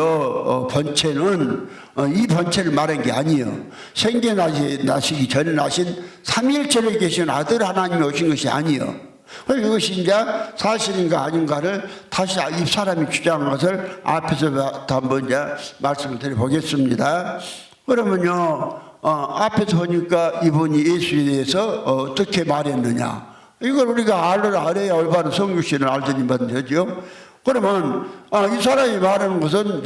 본체는 이 본체를 말한 게 아니에요. 생겨나시기 전에 나신 삼위일체에 계신 아들 하나님이 오신 것이 아니에요. 그래서 이것이 이제 사실인가 아닌가를 다시 이 사람이 주장한 것을 앞에서 한번 이제 말씀을 드려보겠습니다. 그러면요, 앞에서 보니까 이분이 예수에 대해서 어떻게 말했느냐. 이걸 우리가 알아야 올바른 성육신을 알더니만 되죠. 그러면 이 사람이 말하는 것은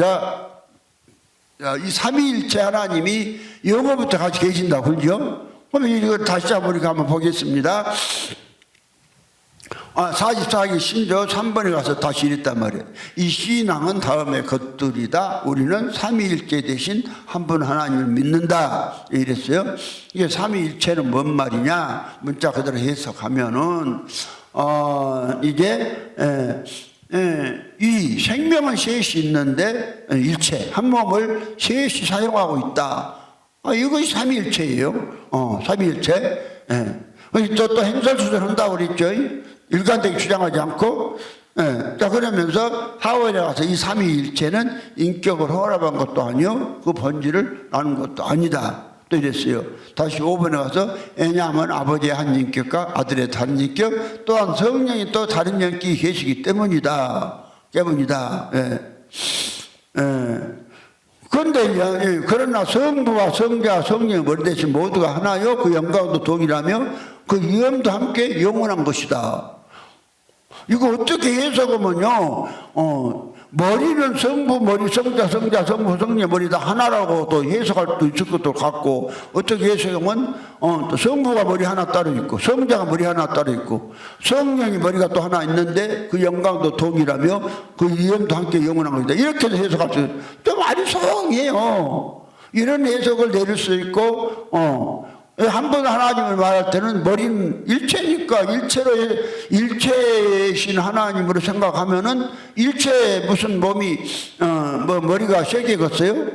이 삼위일체 하나님이 영어부터 같이 계신다 그러죠. 그럼 이걸 다시 한번 보겠습니다. 44기 신조 3번에 가서 다시 이랬단 말이에요. 이 신앙은 다음에 것들이다. 우리는 삼위일체 대신 한 분 하나님을 믿는다. 이랬어요. 이게 삼위일체는 뭔 말이냐? 문자 그대로 해석하면은 이게 이 생명은 셋이 있는데 일체 한 몸을 셋이 사용하고 있다. 이것이 삼위일체예요. 삼위일체. 또 행설수설 한다고 그랬죠. 일관되게 주장하지 않고. 자, 그러면서 사월에 가서 이 삼위일체는 인격을 허락한 것도 아니요 그 본질을 나눈 것도 아니다. 또 이랬어요. 다시 5번에 가서 왜냐하면 아버지의 한 인격과 아들의 다른 인격 또한 성령이 또 다른 인격이 계시기 때문이다. 그런데 그러나 성부와 성자와 성령의 머리 대신 모두가 하나요 그 영광도 동일하며 그 위엄도 함께 영원한 것이다. 이거 어떻게 해석하면요, 머리는 성부 머리, 성자 성부 성령 머리 다 하나라고 또 해석할 수도 있을 것도 같고, 어떻게 해석하면 또 성부가 머리 하나 따로 있고 성자가 머리 하나 따로 있고 성령이 머리가 또 하나 있는데 그 영광도 동일하며 그 위엄도 함께 영원한 것이다. 이렇게도 해석할 수 있어요. 좀 아리송해요. 이런 해석을 내릴 수 있고 한 번 하나님을 말할 때는 머리는 일체니까 일체이신 하나님으로 생각하면은 일체 무슨 몸이 머리가 세 개겠어요?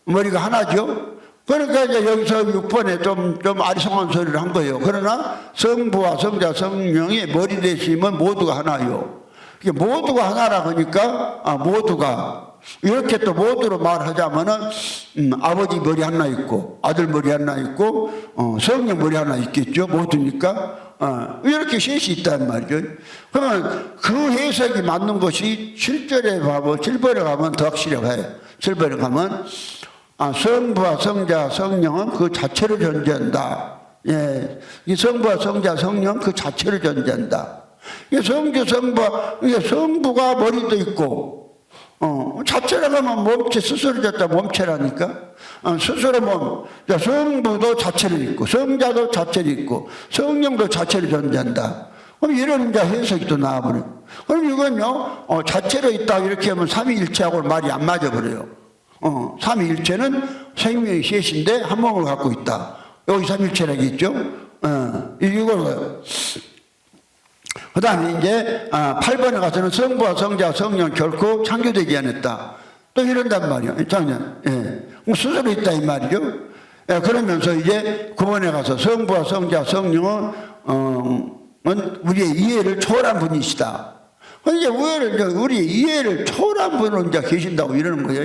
머리가 하나죠. 그러니까 이제 여기서 6번에 좀 아리송한 소리를 한 거예요. 그러나 성부와 성자 성령이 머리 되시면 모두가 하나요. 이게 모두가 하나라 그러니까 모두가 이렇게 또 모두로 말하자면은 아버지 머리 하나 있고 아들 머리 하나 있고 성령 머리 하나 있겠죠. 모두니까 이렇게 셋이 있단 말이죠. 그러면 그 해석이 맞는 것이 7절에 가면 7절에 가면 더 확실해요. 7절에 가면 성부와 성자 성령은 그 자체를 존재한다. 예, 이 성부와 성자 성령 그 자체를 존재한다. 이 성주 성부가 머리도 있고 자체라고 하면 몸체 스스로 졌다 몸체라니까 스스로 몸 성부도 자체를 있고 성자도 자체를 있고 성령도 자체를 존재한다. 그럼 이런 이제 해석이 또 나와버려. 그럼 이건요 자체로 있다 이렇게 하면 삼위일체하고 말이 안 맞아버려요. 삼위일체는 생명이 셋인데 한 몸을 갖고 있다. 여기 삼위일체라겠죠. 이걸 그 다음에 이제 8번에 가서는 성부와 성자 성령 결코 창조되지 않았다. 또 이런단 말이에요. 작년. 예. 스스로 있다 이 말이죠. 예, 그러면서 이제 9번에 가서 성부와 성자 성령은 우리의 이해를 초월한 분이시다. 이제 우리의 이해를 초월한 분은 이제 계신다고 이러는 거예요.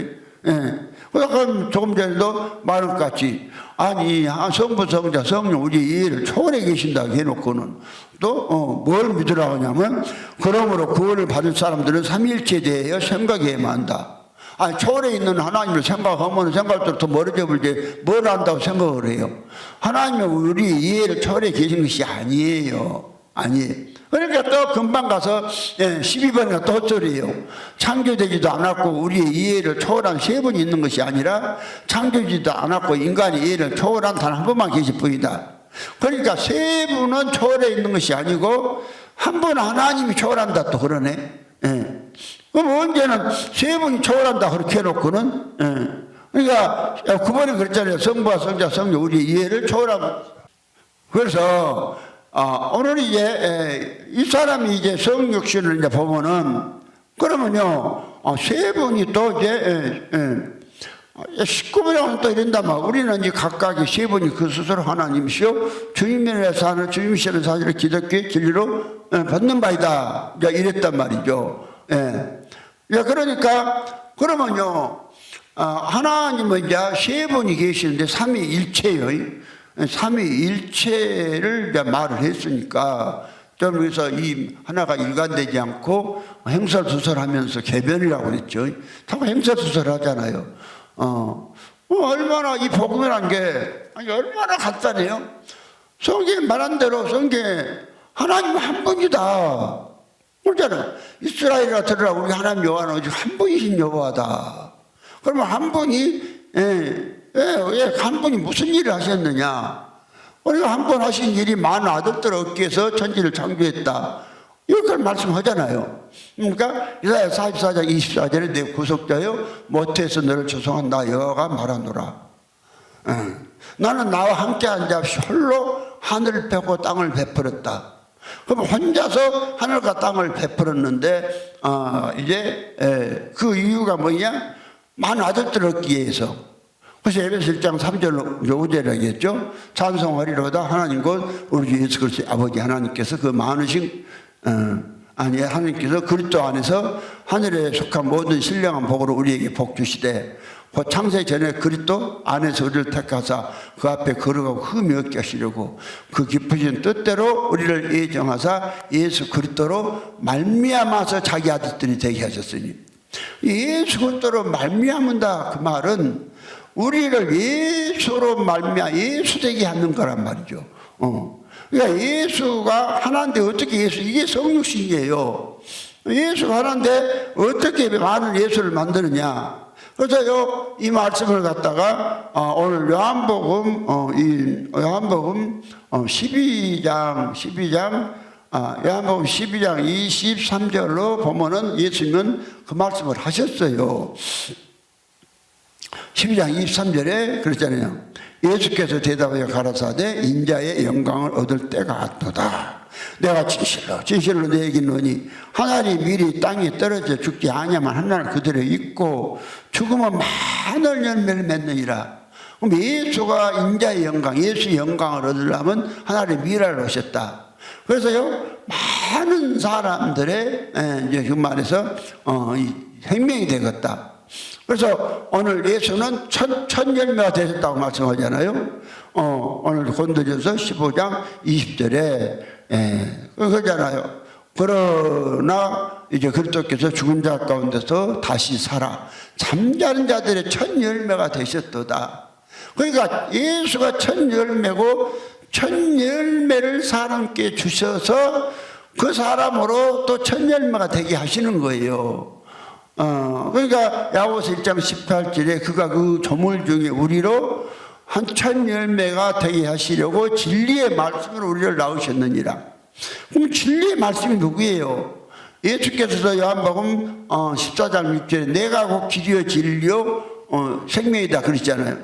예. 그럼 조금 전에도 말한 것 같이 아니 성부 성자 성령 우리 이해를 초월해 계신다고 해놓고는 또 뭘 믿으라고 하냐면 그러므로 구원을 받을 사람들은 삼위일체에 대하여 생각해야만 한다. 초월해 있는 하나님을 생각하면 생각대로 더 멀어져 버리지 뭘 안다고 생각을 해요. 하나님은 우리 이해를 초월해 계신 것이 아니에요. 그러니까 또 금방 가서 12번에 또 헛소리예요. 창조되지도 않았고 우리의 이해를 초월한 세 분이 있는 것이 아니라 창조되지도 않았고 인간의 이해를 초월한 단 한 분만 계실 뿐이다. 그러니까 세 분은 초월해 있는 것이 아니고 한 분 하나님이 초월한다 또 그러네. 그럼 언제는 세 분이 초월한다 그렇게 해놓고는 그러니까 9번에 그랬잖아요. 성부와 성자 성령 우리의 이해를 초월하고 그래서 오늘 이제 이 사람이 이제 성육신을 이제 보면은 그러면요 세 분이 또 이제 19번이라고 또 이런단 말이야. 우리는 이제 각각이 세 분이 그 스스로 하나님이시오 주님면에서 하는 주님이시는 사실을 기독교의 진리로 받는 바이다. 이랬단 말이죠. 그러니까 그러면요 하나님은 이제 세 분이 계시는데 삼위일체요. 삼위일체를 이제 말을 했으니까 좀 그래서 이 하나가 일관되지 않고 행설수설하면서 개변이라고 그랬죠. 자꾸 행설수설하잖아요. 얼마나 이 복음이란 게 얼마나 간단해요. 성경에 말한 대로 성경에 하나님 한 분이다. 그러잖아. 이스라엘아 들으라 우리 하나님 여호와는 오직 한 분이신 여호와다. 그러면 한 분이 한 분이 무슨 일을 하셨느냐? 우리가 한 번 하신 일이 많은 아들들 얻기 위해서 천지를 창조했다. 이걸 말씀하잖아요. 그러니까 이사야 44장 24절에 내 구속자여 모태에서 너를 조성한 나 여호와가 말하노라. 나는 나와 함께 앉아 홀로 하늘을 펴고 땅을 베풀었다. 그럼 혼자서 하늘과 땅을 베풀었는데 이제 그 이유가 뭐냐? 많은 아들들을 얻기 위해서. 그래서 에베소 1장 3절 5절이겠죠. 찬송하리로다 하나님 곧 우리 주 예수 그리스도의 아버지 하나님께서 그 많으신 하나님께서 그리스도 안에서 하늘에 속한 모든 신령한 복으로 우리에게 복 주시되 곧 창세 전에 그리스도 안에서 우리를 택하사 그 앞에 걸어가고 흠이 없게 하시려고 그 깊으신 뜻대로 우리를 예정하사 예수 그리스도로 말미암아서 자기 아들들이 되게 하셨으니 예수 그리스도로 말미암은다 그 말은 우리를 예수로 말미암아 예수 되게 하는 거란 말이죠. 그러니까 예수가 하나인데 어떻게 이게 성육신이에요. 예수가 하나인데 어떻게 많은 예수를 만드느냐. 그래서 이 말씀을 갖다가 오늘 요한복음 12장 요한복음 12장 23절로 보면은 예수님은 그 말씀을 하셨어요. 12장 23절에 그랬잖아요. 예수께서 대답하여 가라사대 인자의 영광을 얻을 때가 왔도다. 내가 진실로 너에게 이르노니 하늘이 미리 땅에 떨어져 죽지 아니하면 하나는 그대로 있고 죽으면 많은 열매를 맺느니라. 그럼 예수가 인자의 영광, 예수의 영광을 얻으려면 하나님의 미라를 오셨다. 그래서요 많은 사람들의 이제 그 말해서 이 생명이 되겠다. 그래서 오늘 예수는 천 열매가 되셨다고 말씀하잖아요. 오늘 고린도전서 15장 20절에 그러잖아요. 그러나 이제 그리스도께서 죽은 자 가운데서 다시 살아 잠자는 자들의 첫 열매가 되셨도다. 그러니까 예수가 첫 열매고 첫 열매를 사람께 주셔서 그 사람으로 또 첫 열매가 되게 하시는 거예요. 그러니까 야고보서 1장 18절에 그가 그 조물 중에 우리로 한 첫 열매가 되게 하시려고 진리의 말씀으로 우리를 낳으셨느니라. 그럼 진리의 말씀이 누구예요? 예수께서도 요한복음 14장 6절에 내가 곧 길이요 진리요 생명이다 그랬잖아요.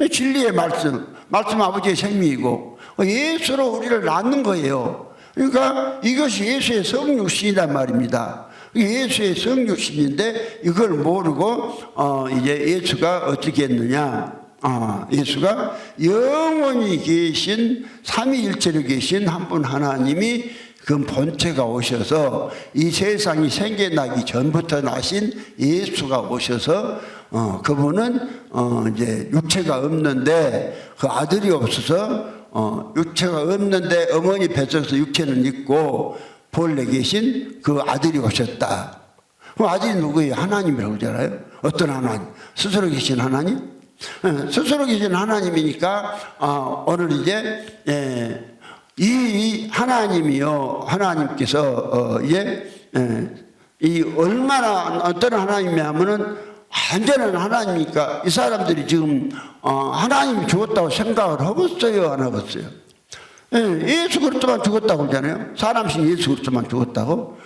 진리의 말씀 아버지의 생명이고 예수로 우리를 낳는 거예요. 그러니까 이것이 예수의 성육신이란 말입니다. 예수의 성육신인데 이걸 모르고 이제 예수가 어떻게 했느냐? 예수가 영원히 계신 삼위일체로 계신 한 분 하나님이 그 본체가 오셔서 이 세상이 생겨나기 전부터 나신 예수가 오셔서 그분은 이제 육체가 없는데 그 아들이 없어서 육체가 없는데 어머니 뱃속에서 육체는 있고 본래 계신 그 아들이 오셨다. 그럼 아들이 누구예요? 하나님이라고 그러잖아요. 어떤 하나님? 스스로 계신 하나님? 스스로 계신 하나님이니까 오늘 이제 이 하나님이요, 하나님께서 이 얼마나 어떤 하나님이냐면은 완전한 하나님이니까 이 사람들이 지금 하나님이 죽었다고 생각을 하겠어요, 안 하겠어요? 예수 그리스도만 죽었다고 그러잖아요. 사람이신 예수 그리스도만 죽었다고.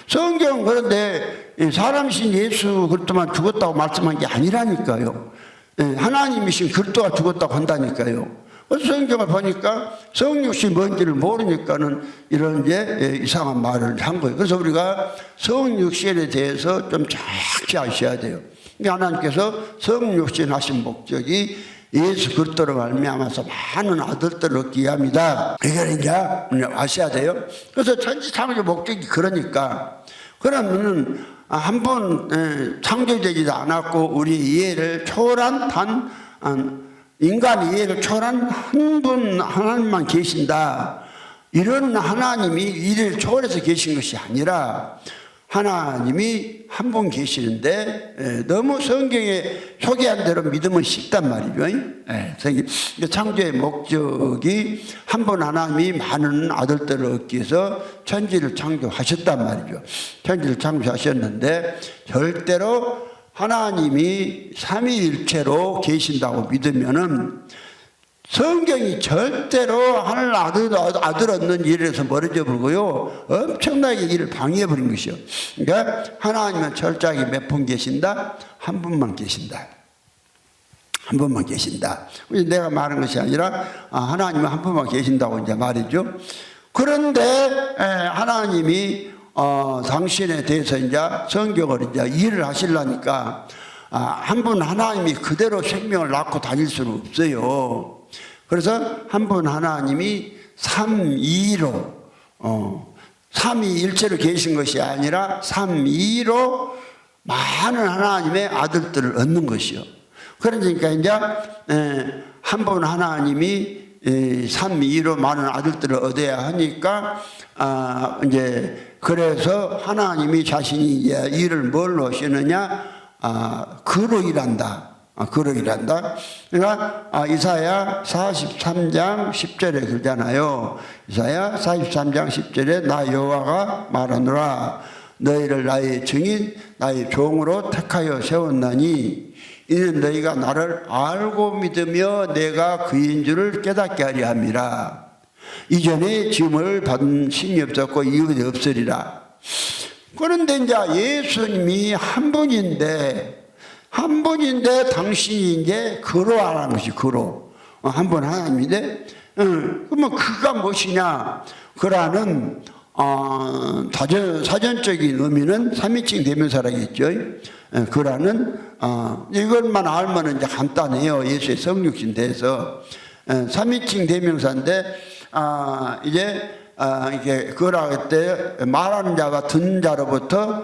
성경은 그런데 사람이신 예수 그리스도만 죽었다고 말씀한 게 아니라니까요. 하나님이신 그리스도가 죽었다고 한다니까요. 성경을 보니까 성육신이 뭔지를 모르니까는 이런 이제 이상한 말을 한 거예요. 그래서 우리가 성육신에 대해서 좀 정확히 아셔야 돼요. 하나님께서 성육신 하신 목적이 예수 그리스도로 말미암아서 많은 아들들을 얻기 위함이다. 이걸 이제 아셔야 돼요. 그래서 천지창조 목적이 그러니까 그러면은 한 번 창조되지도 않았고 우리 이해를 초월한 인간 이해를 초월한 한 분 하나님만 계신다. 이런 하나님이 이를 초월해서 계신 것이 아니라 하나님이 한 분 계시는데 너무 성경에 소개한 대로 믿으면 쉽단 말이죠. 창조의 목적이 한 분 하나님이 많은 아들들을 얻기 위해서 천지를 창조하셨단 말이죠. 천지를 창조하셨는데 절대로 하나님이 삼위일체로 계신다고 믿으면은 성경이 절대로 하늘 아들 얻는 일에서 멀어져 버리고요. 엄청나게 일을 방해해 버린 것이요. 그러니까 하나님은 철저하게 몇 분 계신다? 한 분만 계신다. 한 분만 계신다. 내가 말한 것이 아니라 하나님은 한 분만 계신다고 이제 말이죠. 그런데 하나님이 당신에 대해서 이제 성경을 이제 일을 하시려니까 한 분 하나님이 그대로 생명을 낳고 다닐 수는 없어요. 그래서 한 분 하나님이 삼위로 삼위일체로 계신 것이 아니라 삼위로 많은 하나님의 아들들을 얻는 것이요. 그러니까 이제 한 분 하나님이 삼위로 많은 아들들을 얻어야 하니까 이제 그래서 하나님이 자신이 이제 일을 뭘로 하시느냐? 그로 일한다. 그로 일한다. 그러니까 이사야 43장 10절에 그러잖아요. 이사야 43장 10절에 나 여호와가 말하노라 너희를 나의 증인 나의 종으로 택하여 세웠나니 이는 너희가 나를 알고 믿으며 내가 그인 줄을 깨닫게 하려 함이라. 이전에 짐을 받은 신이 없었고 이후에 없으리라. 그런데 이제 예수님이 한 분인데 당신이 이제 그로 하라는 것이 그로 한 분 하나님인데 그러면 그가 무엇이냐? 그라는 사전적인 의미는 삼위칭 대명사라겠죠. 그라는 이것만 알면 이제 간단해요. 예수의 성육신 대해서 삼위칭 대명사인데 이제 이게 그라 때 말하는 자와 듣는 자로부터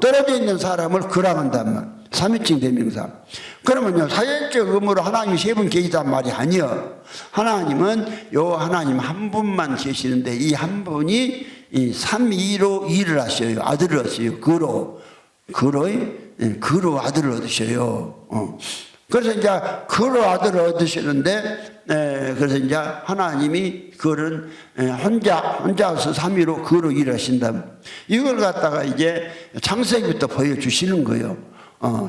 떨어져 있는 사람을 그라한단 말. 삼위칭 대명사. 그러면요, 사회적 의무로 하나님이 세 분 계시단 말이 아니요. 하나님은 하나님 한 분만 계시는데 이 한 분이 이 삼위로 일을 하셔요. 아들을 얻으셔요. 그로 아들을 얻으셔요. 그래서 이제 그로 아들을 얻으시는데, 그래서 이제 하나님이 그는 혼자서 삼위로 그로 일하신다. 이걸 갖다가 이제 창세기부터 보여주시는 거예요.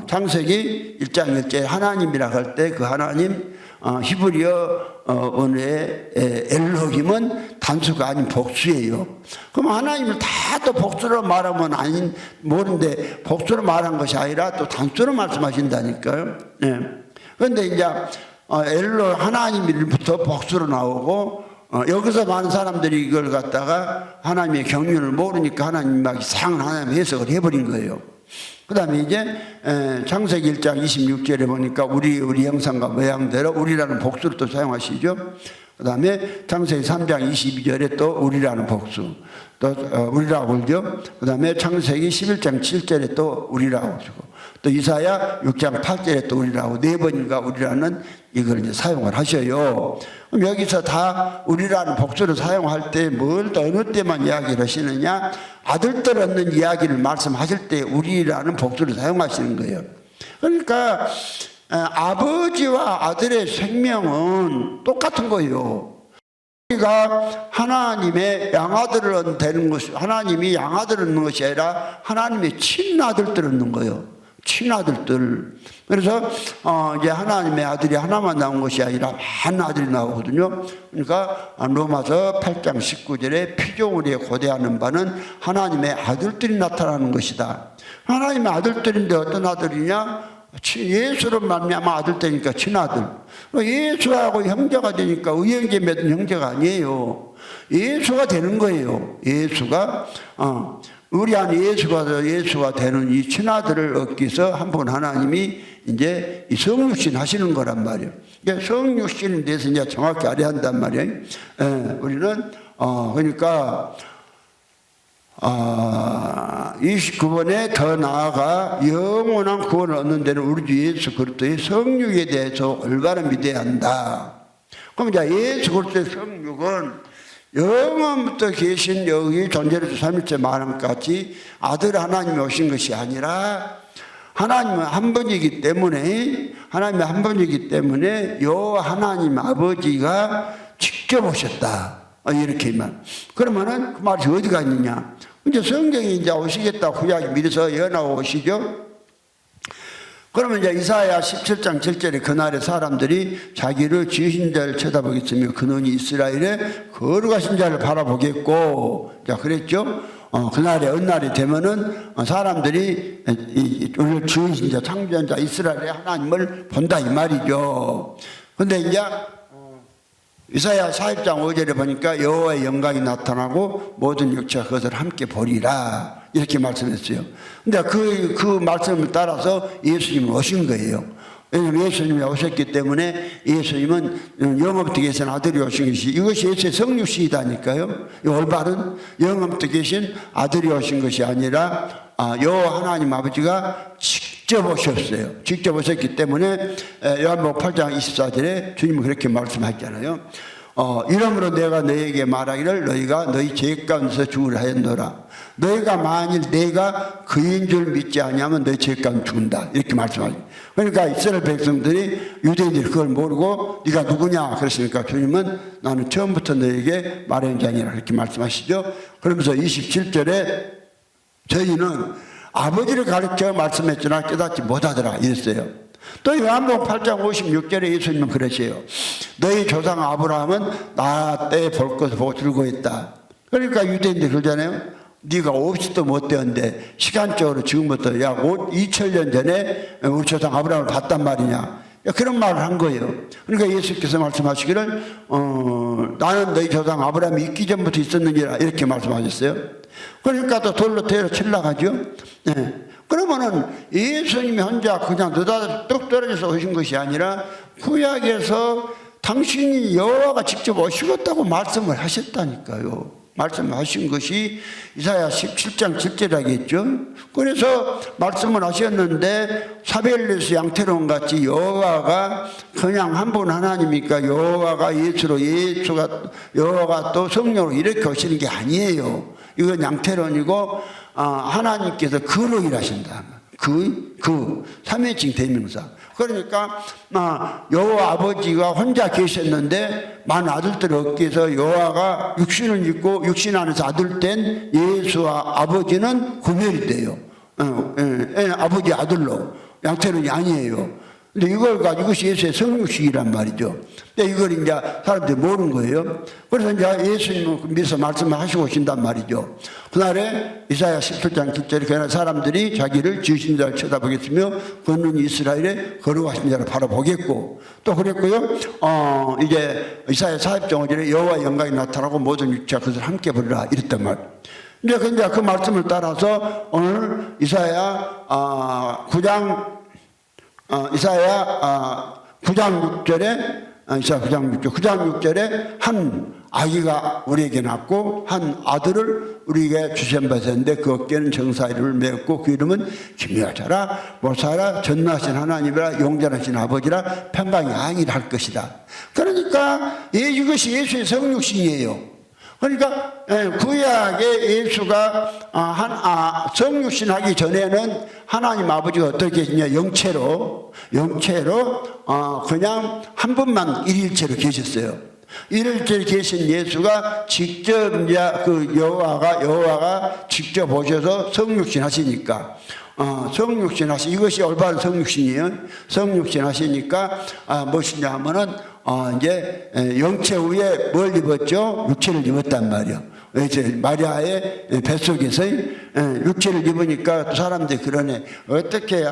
창세기 1장 1절에 하나님이라고 할 때 그 하나님, 히브리어 언어의 엘로힘은 단수가 아닌 복수예요. 그럼 하나님을 다 또 복수로 말하면 모르는데 복수로 말한 것이 아니라 또 단수로 말씀하신다니까요. 그런데 이제 하나님부터 복수로 나오고 여기서 많은 사람들이 이걸 갖다가 하나님의 경륜을 모르니까 하나님 막 이상한 하나님 해석을 해버린 거예요. 그 다음에 이제 창세기 1장 26절에 보니까 우리 형상과 모양대로 우리라는 복수를 또 사용하시죠. 그 다음에 창세기 3장 22절에 또 우리라는 복수 또 우리라고 그러죠. 그 다음에 창세기 11장 7절에 또 우리라고 그러고 또 이사야 6장 8절에 또 우리라고 네 번인가 우리라는 이걸 이제 사용을 하셔요. 그럼 여기서 다 우리라는 복수를 사용할 때 뭘 어느 때만 이야기를 하시느냐? 아들들 얻는 이야기를 말씀하실 때 우리라는 복수를 사용하시는 거예요. 그러니까 아버지와 아들의 생명은 똑같은 거예요. 우리가 하나님의 양아들을 되는 것이 하나님이 양아들을 얻는 것이 아니라 하나님의 친아들들을 얻는 거예요. 친아들들. 그래서 이제 하나님의 아들이 하나만 나온 것이 아니라 많은 아들이 나오거든요. 그러니까 로마서 8장 19절에 피조물에 고대하는 바는 하나님의 아들들이 나타나는 것이다. 하나님의 아들들인데 어떤 아들이냐? 예수로 말미암아 아들 되니까 친아들. 예수하고 형제가 되니까 의형제 맺은 형제가 아니에요. 예수가 되는 거예요. 예수가 우리 안에 예수가 되는 이 친아들을 얻기 위해서 한번 하나님이 이제 이 성육신 하시는 거란 말이에요. 그러니까 성육신에 대해서 이제 정확히 알아야 한단 말이에요. 우리는 그러니까 29번에 더 나아가 영원한 구원을 얻는 데는 우리 주 예수 그리스도의 성육에 대해서 올바로 믿어야 한다. 그럼 이제 예수 그리스도의 성육은 영원부터 계신 여기 존재로서 삼일째 말함까지 아들 하나님이 오신 것이 아니라 하나님은 한 분이기 때문에 요 하나님 아버지가 직접 오셨다. 이렇게만. 그러면은 그 말이 어디가 있느냐? 이제 성경이 이제 오시겠다 구약이 미리서 예언하고 오시죠. 그러면 이제 이사야 17장 7절에 그날에 사람들이 자기를 지으신 자를 쳐다보겠으며 그는 이스라엘의 거룩하신 자를 바라보겠고, 자 그랬죠. 그날에 어느 날이 되면은 사람들이 우리를 지으신 자 창조한 자 이스라엘의 하나님을 본다 이 말이죠. 근데 이제 이사야 40장 5절에 보니까 여호와의 영광이 나타나고 모든 육체가 그것을 함께 보리라 이렇게 말씀했어요. 근데 그 말씀을 따라서 예수님은 오신 거예요. 왜냐하면 예수님이 오셨기 때문에 예수님은 영원부터 계신 아들이 오신 것이 이것이 예수의 성육신이다니까요. 올바른 영원부터 계신 아들이 오신 것이 아니라 여호와 하나님 아버지가 직접 오셨어요. 직접 오셨기 때문에 요한복음 8장 24절에 주님은 그렇게 말씀하셨잖아요. 이러므로 내가 너희에게 말하기를 너희가 너희 죄 가운데서 죽으라 하였노라. 너희가 만일 내가 그인 줄 믿지 아니하면 너희 죄 가운데 죽는다. 이렇게 말씀하죠. 그러니까 이스라엘 백성들이 유대인들이 그걸 모르고 네가 누구냐 그랬으니까 주님은 나는 처음부터 너희에게 말한 자니라 이렇게 말씀하시죠. 그러면서 27절에 저희는 아버지를 가르쳐 말씀했으나 깨닫지 못하더라 이랬어요. 또 요한복음 8장 56절에 예수님은 그러세요. 너희 조상 아브라함은 나 때 볼 것을 보고 즐거워했다. 그러니까 유대인들이 그러잖아요. 네가 없이도 못 되었는데 시간적으로 지금부터 약 2000년 전에 우리 조상 아브라함을 봤단 말이냐. 그런 말을 한 거예요. 그러니까 예수께서 말씀하시기를 나는 너희 조상 아브라함이 있기 전부터 있었느니라 이렇게 말씀하셨어요. 그러니까 또 돌로 때려 치려고 하죠. 네. 그러면은 예수님이 혼자 그냥 느닷없이 뚝 떨어져서 오신 것이 아니라 구약에서 당신이 여호와가 직접 오시겠다고 말씀을 하셨다니까요. 말씀하신 것이 이사야 17장 7절이겠죠. 그래서 말씀을 하셨는데 사벨레스 양태론 같이 여호와가 그냥 한 분 하나님이니까 여호와가 예수로 여호와가 또 성령으로 이렇게 오시는 게 아니에요. 이건 양태론이고 하나님께서 그로 일하신다. 그 삼위일체 대명사. 그러니까 여호와 아버지가 혼자 계셨는데 많은 아들들을 얻기 위해서 여호와가 육신을 입고 육신 안에서 아들 된 예수와 아버지는 구별이 돼요. 아버지 아들로. 양태론이 아니에요. 근데 이걸 가지고 이것이 예수의 성육식이란 말이죠. 근데 이걸 이제 사람들이 모르는 거예요. 그래서 이제 예수님을 믿어서 말씀을 하시고 오신단 말이죠. 그날에 이사야 17장 7절에 그날 사람들이 자기를 지으신 자를 쳐다보겠으며 걷는 이스라엘에 걸어가신 자를 바라보겠고 또 그랬고요. 이제 이사야 40장 5절에 여호와 영광이 나타나고 모든 육체가 그것을 함께 부르라 이랬단 말이에요. 이제 그 말씀을 따라서 오늘 이사야 9장 9장 6절에 한 아기가 우리에게 낳고 한 아들을 우리에게 주신 바 되는데 그 어깨는 정사 이름을 메었고 그 이름은 기묘하시라 모사라 전능하신 하나님이라 용전하신 아버지라 평강이 아니라 할 것이다. 그러니까 이것이 예수의 성육신이에요. 그러니까 구약의 예수가 성육신 하기 전에는 하나님 아버지가 어떻게 계시냐 영체로 그냥 한 분만 일일체로 계셨어요. 일일체로 계신 예수가 직접 이제 그 여호와가 직접 오셔서 성육신 하시니까 성육신 이것이 올바른 성육신이에요. 성육신 하시니까 무엇이냐 하면은 이제 영체 위에 뭘 입었죠? 육체를 입었단 말이에요. 이제 마리아의 뱃속에서 육체를 입으니까 사람들이 그러네. 어떻게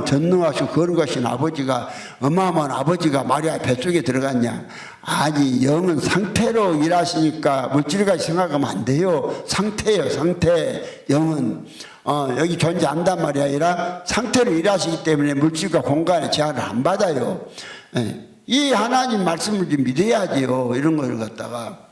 전능하시고 거룩하신 아버지가 어마어마한 아버지가 마리아의 뱃속에 들어갔냐. 아니 영은 상태로 일하시니까 물질까지 생각하면 안 돼요. 상태예요. 상태. 영은 여기 존재한단 말이 아니라 상태로 일하시기 때문에 물질과 공간의 제한을 안 받아요. 이 하나님 말씀을 좀 믿어야지요. 이런 걸 갖다가.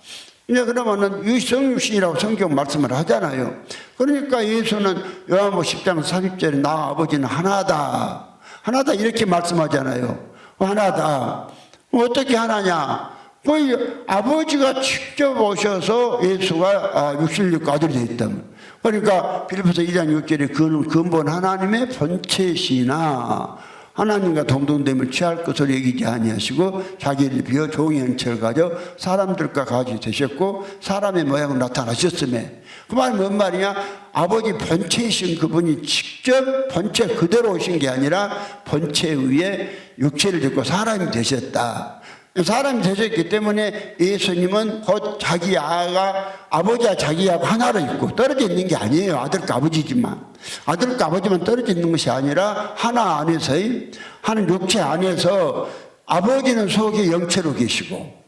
이제 그러면은 성육신이라고 성경 말씀을 하잖아요. 그러니까 예수는 요한복음 10장 40절에 나 아버지는 하나다. 하나다 이렇게 말씀하잖아요. 하나다. 어떻게 하나냐? 그 아버지가 직접 오셔서 예수가 육신을 입고 아들이 되었다면. 그러니까 빌립보서 2장 6절에 그는 근본 하나님의 본체시나 하나님과 동등됨을 취할 것을 여기지 아니하시고 자기를 비워 종의 형체를 가져 사람들과 같이 되셨고 사람의 모양으로 나타나셨음에 그 말은 뭔 말이냐? 아버지 본체이신 그분이 직접 본체 그대로 오신 게 아니라 본체 위에 육체를 입고 사람이 되셨다. 사람이 되셨기 때문에 예수님은 곧 자기 아버지와 자기하고 하나로 있고 떨어져 있는 게 아니에요. 아들과 아버지지만. 아들과 아버지만 떨어져 있는 것이 아니라 하나 안에서의 한 육체 안에서 아버지는 속에 영체로 계시고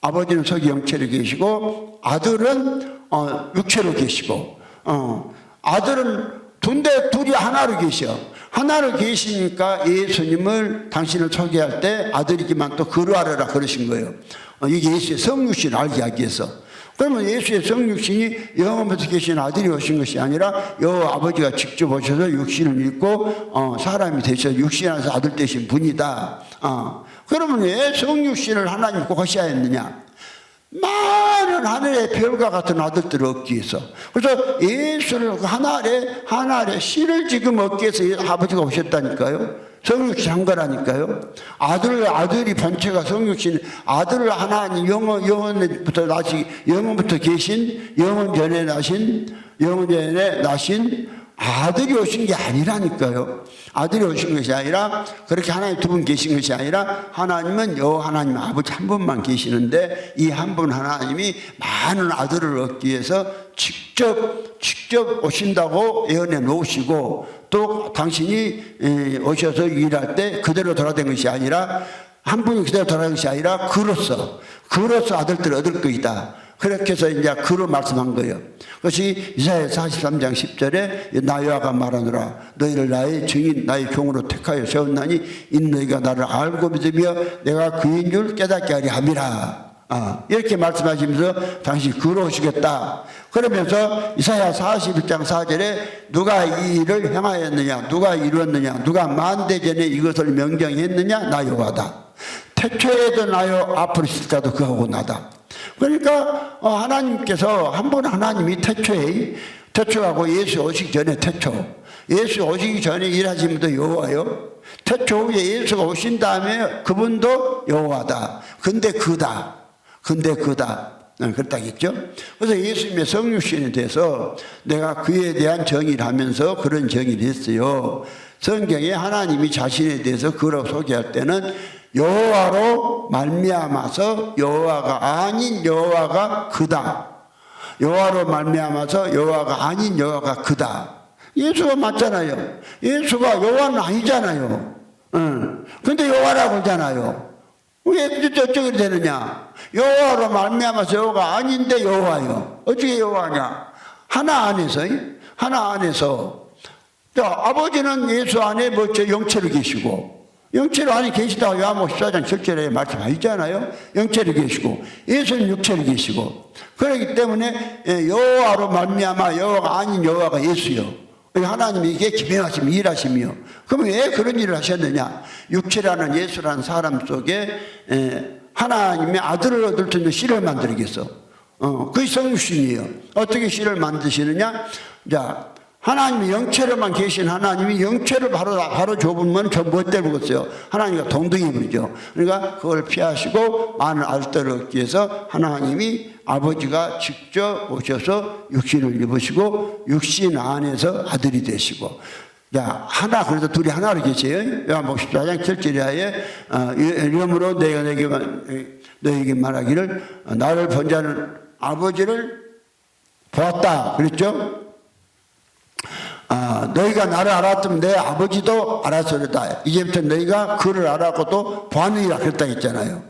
아들은 육체로 계시고 아들은 둘이 하나로 계셔. 하나로 계시니까 예수님을 당신을 소개할 때 아들이지만 또 거루하라 그러신 거예요. 이게 예수의 성육신을 알게 하기 위해서. 그러면 예수의 성육신이 영원부터 계신 아들이 오신 것이 아니라 여호와 아버지가 직접 오셔서 육신을 입고 사람이 되셔서 육신 안에서 아들 되신 분이다. 그러면 왜 성육신을 하나님 꼭 하셔야 했느냐? 많은 하늘의 별과 같은 아들들을 얻기 위해서. 그래서 예수를 하늘의 신을 지금 얻기 위해서 아버지가 오셨다니까요. 성육신 한 거라니까요. 아들이 본체가 성육신, 아들을 하나님 영원부터 계신, 영원 전에 나신 아들이 오신 게 아니라니까요. 아들이 오신 것이 아니라 그렇게 하나님 두 분 계신 것이 아니라 하나님은 하나님 아버지 한 분만 계시는데 이 한 분 하나님이 많은 아들을 얻기 위해서 직접 오신다고 예언해 놓으시고 또 당신이 오셔서 일할 때 그대로 돌아된 것이 아니라 한 분이 그대로 돌아간 것이 아니라 그로서 아들들을 얻을 것이다. 그렇게 해서 이제 그로 말씀한 거예요. 그것이 이사야 43장 10절에 나 여호와가 말하노라 너희를 나의 증인 나의 종으로 택하여 세웠나니 이 너희가 나를 알고 믿으며 내가 그인 줄 깨닫게 하리 함이라. 이렇게 말씀하시면서 당신이 그러시겠다. 그러면서 이사야 41장 4절에 누가 이 일을 행하였느냐, 누가 이루었느냐, 누가 만대전에 이것을 명령했느냐, 나 여호와다. 태초에도 나요, 앞으로 있을 자도 그하고 나다. 그러니까 하나님께서 한 번 하나님이 태초하고 예수 오시기 전에 예수 오시기 전에 일하신 분도 여호와요. 태초 후에 예수가 오신 다음에 그분도 여호와다. 근데 그다. 그렇다겠죠. 그래서 예수님의 성육신에 대해서 내가 그에 대한 정의를 하면서 그런 정의를 했어요. 성경에 하나님이 자신에 대해서 그로 소개할 때는 여호와로 말미암아서 여호와가 아닌 여호와가 그다. 여호와로 말미암아서 여호와가 아닌 여호와가 그다. 예수가 맞잖아요. 예수가 여호와는 아니잖아요. 근데 여호와라고 하잖아요. 왜 어떻게 되느냐? 여호와로 말미암아서 여호와가 아닌데 여호와요. 어떻게 여호와냐? 하나 안에서 아버지는 예수 안에 영체로 계시고 영체로 안에 계시다고 요한복음 14장 7절에 말씀하셨잖아요. 영체로 계시고 예수는 육체로 계시고 그렇기 때문에 여호와로 말미암아 여호와가 아닌 여호와가 예수요. 하나님이 이게 기명하시며 일하시며 그러면 왜 그런 일을 하셨느냐? 육체라는 예수라는 사람 속에 하나님의 아들을 얻을 수 있는 씨를 만들겠어. 그게 성육신이에요. 어떻게 씨를 만드시느냐? 자, 하나님이 영체로만 계신 하나님이 영체를 바로 좁으면 뭐 때문겠어요? 하나님과 동등히 부르죠. 그러니까 그걸 피하시고 많은 아들들을 얻기 위해서 하나님이 아버지가 직접 오셔서 육신을 입으시고 육신 안에서 아들이 되시고 자 그래서 둘이 하나로 계세요. 요한복음 14장 7절에 이러므로 내가 너에게 말하기를 나를 본 자는 아버지를 보았다 그랬죠. 너희가 나를 알았으면 내 아버지도 알았으리다. 이제부터 너희가 그를 알았고도 보았느니라 그랬다 했잖아요.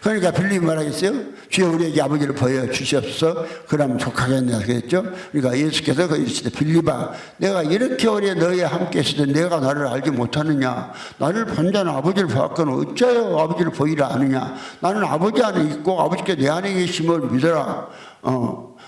그러니까 빌립이 말하겠어요? 주여 우리에게 아버지를 보여주시옵소서 그러면 족하겠냐 그랬죠. 그러니까 예수께서 이르시되 빌립아 내가 이렇게 오래 너희와 함께 있을 때 내가 나를 알지 못하느냐? 나를 본 자는 아버지를 보았거늘 어찌하여 아버지를 보이라 하느냐? 나는 아버지 안에 있고 아버지께 내 안에 계심을 믿어라.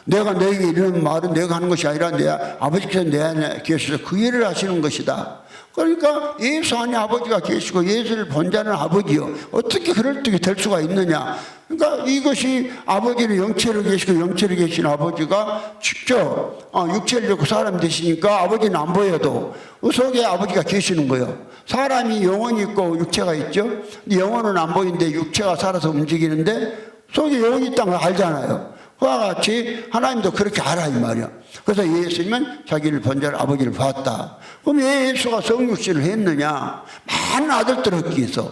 내가 너에게 이르는 말은 내가 하는 것이 아니라 내 아버지께서 내 안에 계셔서 그 일을 하시는 것이다. 그러니까 예수 안에 아버지가 계시고 예수를 본 자는 아버지요. 어떻게 그럴듯이 될 수가 있느냐. 그러니까 이것이 아버지는 영체로 계시고 영체로 계신 아버지가 직접 육체를 입고 사람 되시니까 아버지는 안 보여도 그 속에 아버지가 계시는 거예요. 사람이 영혼이 있고 육체가 있죠. 영혼은 안 보이는데 육체가 살아서 움직이는데 속에 영혼이 있다는 걸 알잖아요. 그와 같이 하나님도 그렇게 알아 이 말이야. 그래서 예수님은 자기를 본 자를 아버지를 봤다. 그럼 왜 예수가 성육신을 했느냐? 많은 아들들을 얻기 위해서.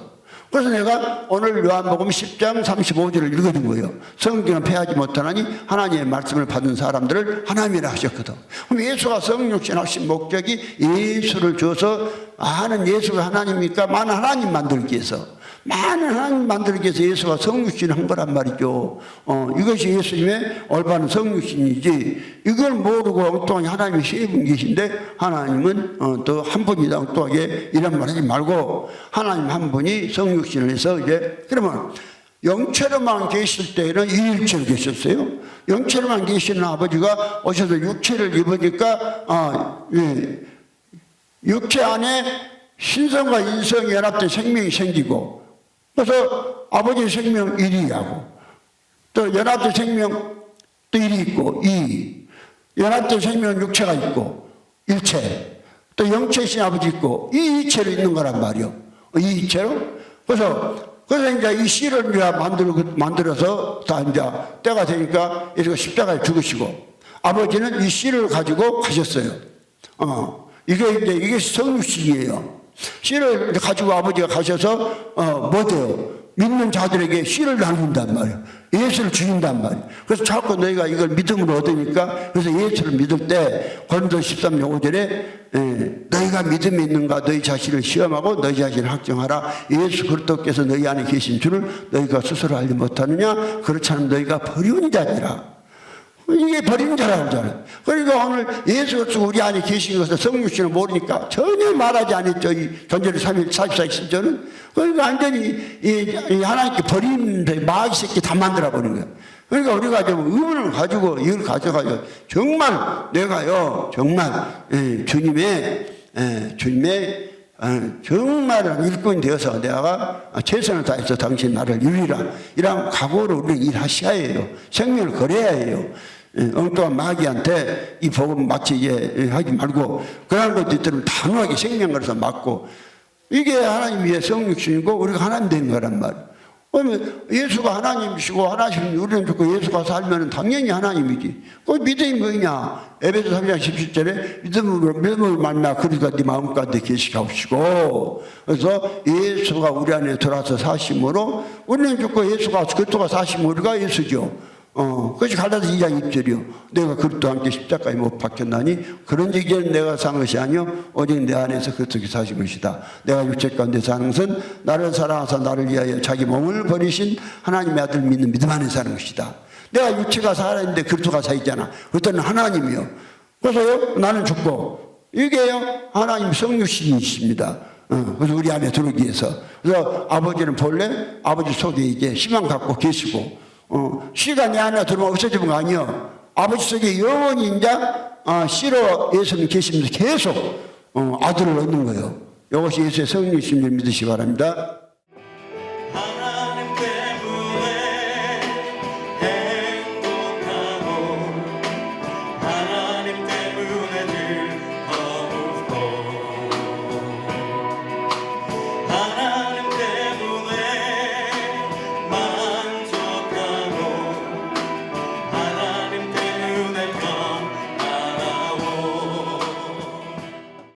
그래서 내가 오늘 요한복음 10장 35절을 읽어준 거예요. 성경을 패하지 못하나니 하나님의 말씀을 받은 사람들을 하나님이라 하셨거든. 그럼 예수가 성육신 하신 목적이 예수를 줘서 하는 예수가 하나님이니까 많은 하나님 만들기 위해서. 많은 하나님 만들기 위해서 예수가 성육신을 한 거란 말이죠. 이것이 예수님의 올바른 성육신이지 이걸 모르고 엉뚱하게 하나님이 세 분 계신데 하나님은 또 한 분이다 엉뚱하게 이런 말 하지 말고 하나님 한 분이 성육신을 해서 이제 그러면 영체로만 계실 때는 일체로 계셨어요. 영체로만 계시는 아버지가 오셔서 육체를 입으니까 육체 안에 신성과 인성이 연합된 생명이 생기고 그래서 아버지의 생명 1위 하고 또 연합된 생명 또 1위 있고 2위 연합된 생명은 육체가 있고 일체 또 영체이신 아버지 있고 이 이체로 있는 거란 말이요. 이 이체로 그래서 이제 이 씨를 이제 만들어서 다 이제 때가 되니까 예수가 십자가에 죽으시고 아버지는 이 씨를 가지고 가셨어요. 이게 성육신이에요. 씨를 가지고 아버지가 가셔서 뭐 돼요? 믿는 자들에게 씨를 나눈단 말이에요. 예수를 주인단 말이에요. 그래서 자꾸 너희가 이걸 믿음으로 얻으니까 그래서 예수를 믿을 때 고린도서 13장 5절에 너희가 믿음이 있는가 너희 자신을 시험하고 너희 자신을 확정하라. 예수 그리스도께서 너희 안에 계신 줄을 너희가 스스로 알지 못하느냐? 그렇지 않으면 너희가 버리운 자니라. 이게 버린 줄 알잖아요. 그러니까 오늘 예수 그리스도 우리 안에 계신 것을 성육신을 모르니까 전혀 말하지 않았죠. 이 전제를 3일 44일 신조는. 그러니까 완전히 이 하나님께 버린 마귀 새끼 다 만들어 버린 거예요. 그러니까 우리가 좀 의문을 가지고 이걸 가져가지고 정말 내가요 정말 주님의 정말 일꾼이 되어서 내가 최선을 다해서 당신 나를 이루리라 이런 각오로 우리는 일하셔야 해요. 생명을 걸어야 해요. 엉뚱한 마귀한테 이 복음 마치 이제 하지 말고 그런 것들은 단호하게 생명 걸어서 맞고 이게 하나님 위해 성육신이고 우리가 하나님 된 거란 말이에요. 그러면 예수가 하나님이시고 하나님 우리는 좋고 예수가 살면 당연히 하나님이지. 그 믿음이 뭐냐? 에베소 3장 17절에 믿음을 만나 그리가 네 마음 가운데 계시게 하시고 그래서 예수가 우리 안에 들어와서 사심으로 우리는 좋고 예수가 그리스도가 사심으로 우리가 예수죠. 그것이 갈라디아 2장 6절이요. 내가 그리스도와 함께 십자가에 못 박혔나니 그런 얘기는 내가 산 것이 아니요 오직 내 안에서 그리스도께 사신 것이다. 내가 육체 가운데 사는 것은 나를 사랑하사 나를 위하여 자기 몸을 버리신 하나님의 아들 믿는 믿음 안에 사는 것이다. 내가 육체가 살아있는데 그리스도가 살아있잖아. 그것은 하나님이요. 그래서요 나는 죽고 이게요 하나님 성육신이십니다. 그래서 우리 안에 들어오기 위해서. 그래서 아버지는 본래 아버지 속에 이제 희망 갖고 계시고 씨가 내 안에 들어오면 없어지는 거 아니요. 아버지 속에 영원히 이제 씨로 예수님 계시면서 계속 아들을 얻는 거예요. 이것이 예수의 성육신을 믿으시기 바랍니다.